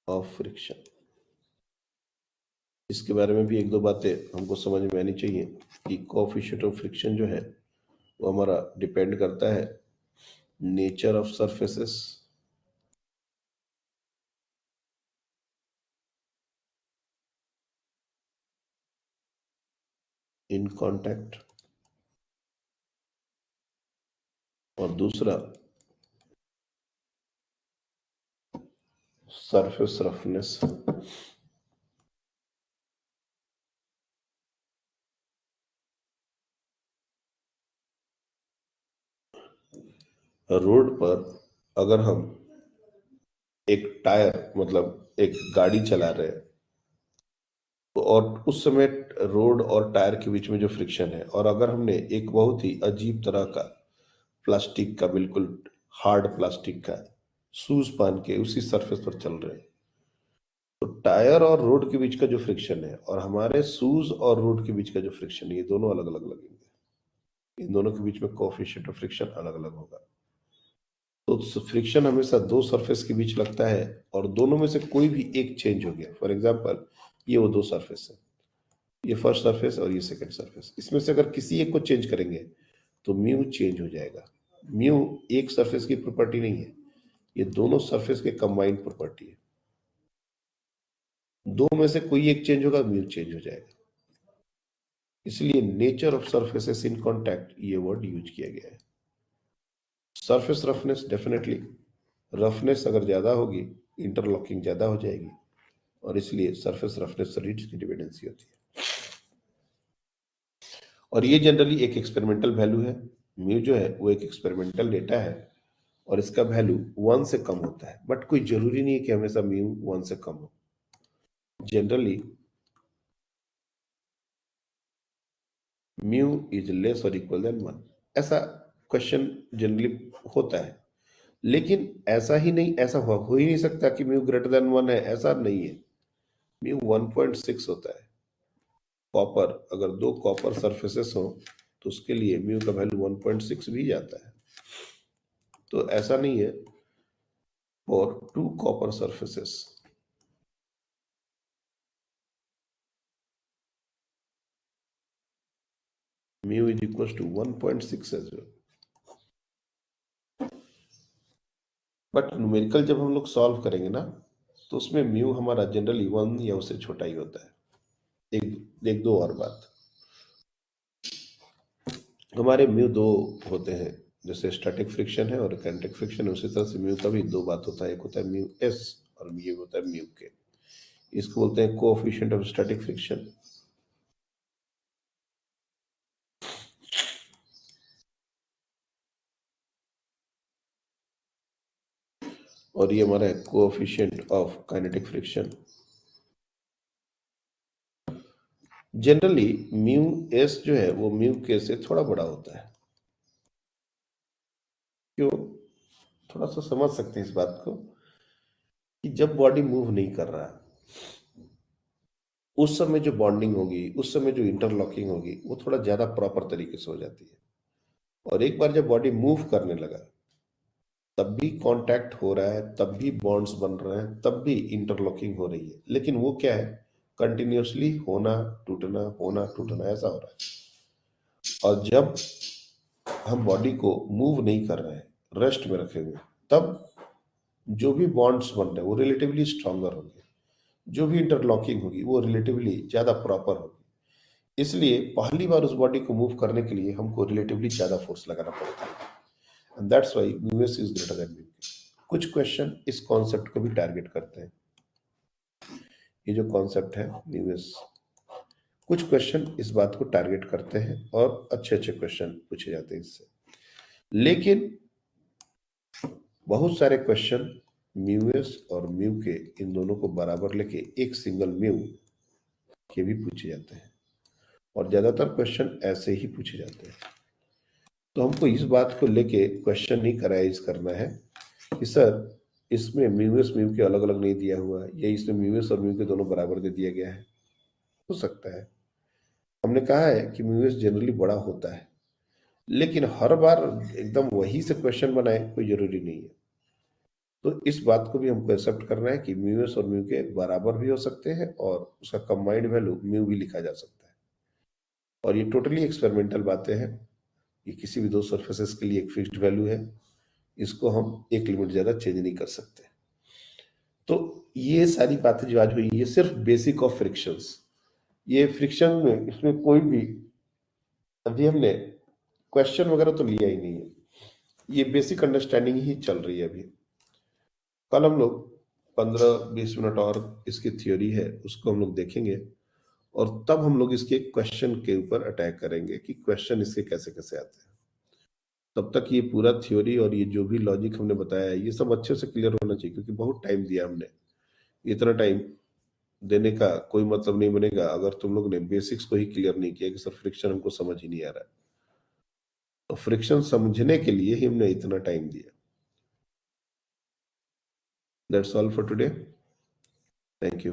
Speaker 2: ऑफ फ्रिक्शन। इसके बारे में भी एक दो बातें हमको समझ में आनी चाहिए कि कोएफिशिएंट ऑफ फ्रिक्शन जो है वो हमारा डिपेंड करता है nature of surfaces, in contact, और दूसरा सरफेस रफनेस। रोड पर अगर हम एक टायर, मतलब एक गाड़ी चला रहे हैं, तो और उस समय रोड और टायर के बीच में जो फ्रिक्शन है, और अगर हमने एक बहुत ही अजीब तरह का प्लास्टिक का, बिल्कुल हार्ड प्लास्टिक का शूज पहन के उसी सरफेस पर चल रहे हैं, तो टायर और रोड के बीच का जो फ्रिक्शन है और हमारे शूज और रोड के बीच का जो फ्रिक्शन है, ये दोनों अलग अलग लगेंगे। इन दोनों के बीच में कोएफिशिएंट ऑफ फ्रिक्शन अलग अलग होगा। तो फ्रिक्शन हमेशा दो सरफेस के बीच लगता है, और दोनों में से कोई भी एक चेंज हो गया, फॉर एग्जांपल ये वो दो सरफेस है, ये फर्स्ट सरफेस और ये सेकंड सरफेस, इसमें से अगर किसी एक को चेंज करेंगे तो म्यू चेंज हो जाएगा। म्यू एक सरफेस की प्रॉपर्टी नहीं है, ये दोनों सरफेस के कंबाइंड प्रॉपर्टी है। दो में से कोई एक चेंज होगा, म्यू चेंज हो जाएगा। इसलिए nature of surfaces in contact, ये वर्ड यूज किया गया है। सरफेस रफनेस, डेफिनेटली रफनेस अगर ज्यादा होगी, इंटरलॉकिंग ज्यादा हो जाएगी, और इसलिए सरफेस रफनेस से रीड्स की डिपेंडेंसी होती है। और ये जनरली एक एक्सपेरिमेंटल वैल्यू है। म्यू जो है वो एक एक्सपेरिमेंटल डेटा है, और इसका वैल्यू 1 से कम होता है, बट कोई जरूरी नहीं है कि हमेशा म्यू 1 से कम हो। जनरली म्यू इज लेस और इक्वल देन 1, ऐसा क्वेश्चन जनरली होता है। लेकिन ऐसा ही नहीं, ऐसा हो ही नहीं सकता कि म्यू ग्रेटर देन 1 है, ऐसा नहीं है। म्यू 1.6 होता है। कॉपर, अगर दो कॉपर सरफेसेस हो तो उसके लिए म्यू का वैल्यू 1.6 भी जाता है। तो ऐसा नहीं है, for two copper surfaces mu is equal to 1.6 as well. But numerical जब हम लोग सॉल्व करेंगे ना, तो उसमें म्यू हमारा जनरली 1 या उससे छोटा ही होता है। एक दो और बात, हमारे म्यू 2 होते हैं, जैसे स्टैटिक फ्रिक्शन है और काइनेटिक फ्रिक्शन है, उसी तरह से म्यू का भी 2 बात होता है, एक होता है म्यू एस और ये होता है म्यू के। इसको बोलते हैं कोएफिशिएंट ऑफ स्टैटिक फ्रिक्शन। और ये हमारा है coefficient of kinetic friction. Generally mu S जो है वो म्यू के से थोड़ा बड़ा होता है। क्यों? थोड़ा सा समझ सकते हैं इस बात को कि जब बॉडी मूव नहीं कर रहा, उस समय जो बॉन्डिंग होगी, उस समय जो इंटरलॉकिंग होगी, वो थोड़ा ज्यादा प्रॉपर तरीके से हो जाती है। और एक बार जब बॉडी मूव करने लगा, तब भी कांटेक्ट हो रहा है, तब भी बॉन्ड्स बन रहे हैं, तब भी इंटरलॉकिंग हो रही है, लेकिन वो क्या है, कंटिन्यूअसली होना टूटना ऐसा हो रहा है। और जब हम बॉडी को मूव नहीं कर रहे हैं, रेस्ट में रखे हुए, तब जो भी बॉन्ड्स बन रहे हैं वो रिलेटिवली स्ट्रांगर होंगे, जो भी इंटरलॉकिंग होगी वो रिलेटिवली ज्यादा प्रॉपर होगी। इसलिए पहली बार उस बॉडी को मूव करने के लिए हमको रिलेटिवली ज्यादा फोर्स लगाना पड़ता है, and that's why mu S is greater than mu के। कुछ क्वेश्चन इस कॉन्सेप्ट को भी टारगेट करते हैं। ये जो कॉन्सेप्ट है म्यू एस, कुछ क्वेश्चन इस बात को टारगेट करते हैं और अच्छे अच्छे क्वेश्चन पूछे जाते हैं इससे। लेकिन बहुत सारे क्वेश्चन म्यू एस और म्यू के इन दोनों को बराबर लेके एक सिंगल म्यू के भी पूछे जाते हैं, और ज्यादातर क्वेश्चन ऐसे ही पूछे जाते हैं। तो हमको इस बात को लेके क्वेश्चन नहीं कराइज करना है कि सर इसमें म्यू एस म्यू के अलग अलग नहीं दिया हुआ है, या इसमें म्यू एस और म्यू के दोनों बराबर दे दिया गया है। हो सकता है, हमने कहा है कि म्यू एस जनरली बड़ा होता है, लेकिन हर बार एकदम वही से क्वेश्चन बनाए कोई जरूरी नहीं है। तो इस बात को भी हमको एक्सेप्ट करना है कि म्यू एस और म्यू के बराबर भी हो सकते हैं, और उसका कंबाइंड वैल्यू म्यू भी लिखा जा सकता है। और ये टोटली एक्सपेरिमेंटल बातें हैं, ये किसी भी दो सरफेसेस के लिए एक फिक्स्ड वैल्यू है, इसको हम एक लिमिट ज्यादा चेंज नहीं कर सकते। तो ये सारी बातें जो आज हुई, ये सिर्फ बेसिक ऑफ फ्रिक्शंस। ये फ्रिक्शन में इसमें कोई भी अभी हमने क्वेश्चन वगैरह तो लिया ही नहीं है, ये बेसिक अंडरस्टैंडिंग ही चल रही है अभी। कल हम लोग 15-20 मिनट और इसकी थ्योरी है उसको हम लोग देखेंगे, और तब हम लोग इसके क्वेश्चन के ऊपर अटैक करेंगे कि क्वेश्चन इसके कैसे कैसे आते हैं। तब तक ये पूरा थ्योरी और ये जो भी लॉजिक हमने बताया है, ये सब अच्छे से क्लियर होना चाहिए, क्योंकि बहुत टाइम दिया हमने। इतना टाइम देने का कोई मतलब नहीं बनेगा अगर तुम लोग ने बेसिक्स को ही क्लियर नहीं किया कि सर फ्रिक्शन हमको समझ ही नहीं आ रहा है। तो फ्रिक्शन समझने के लिए ही हमने इतना टाइम दिया। That's all for today, thank you.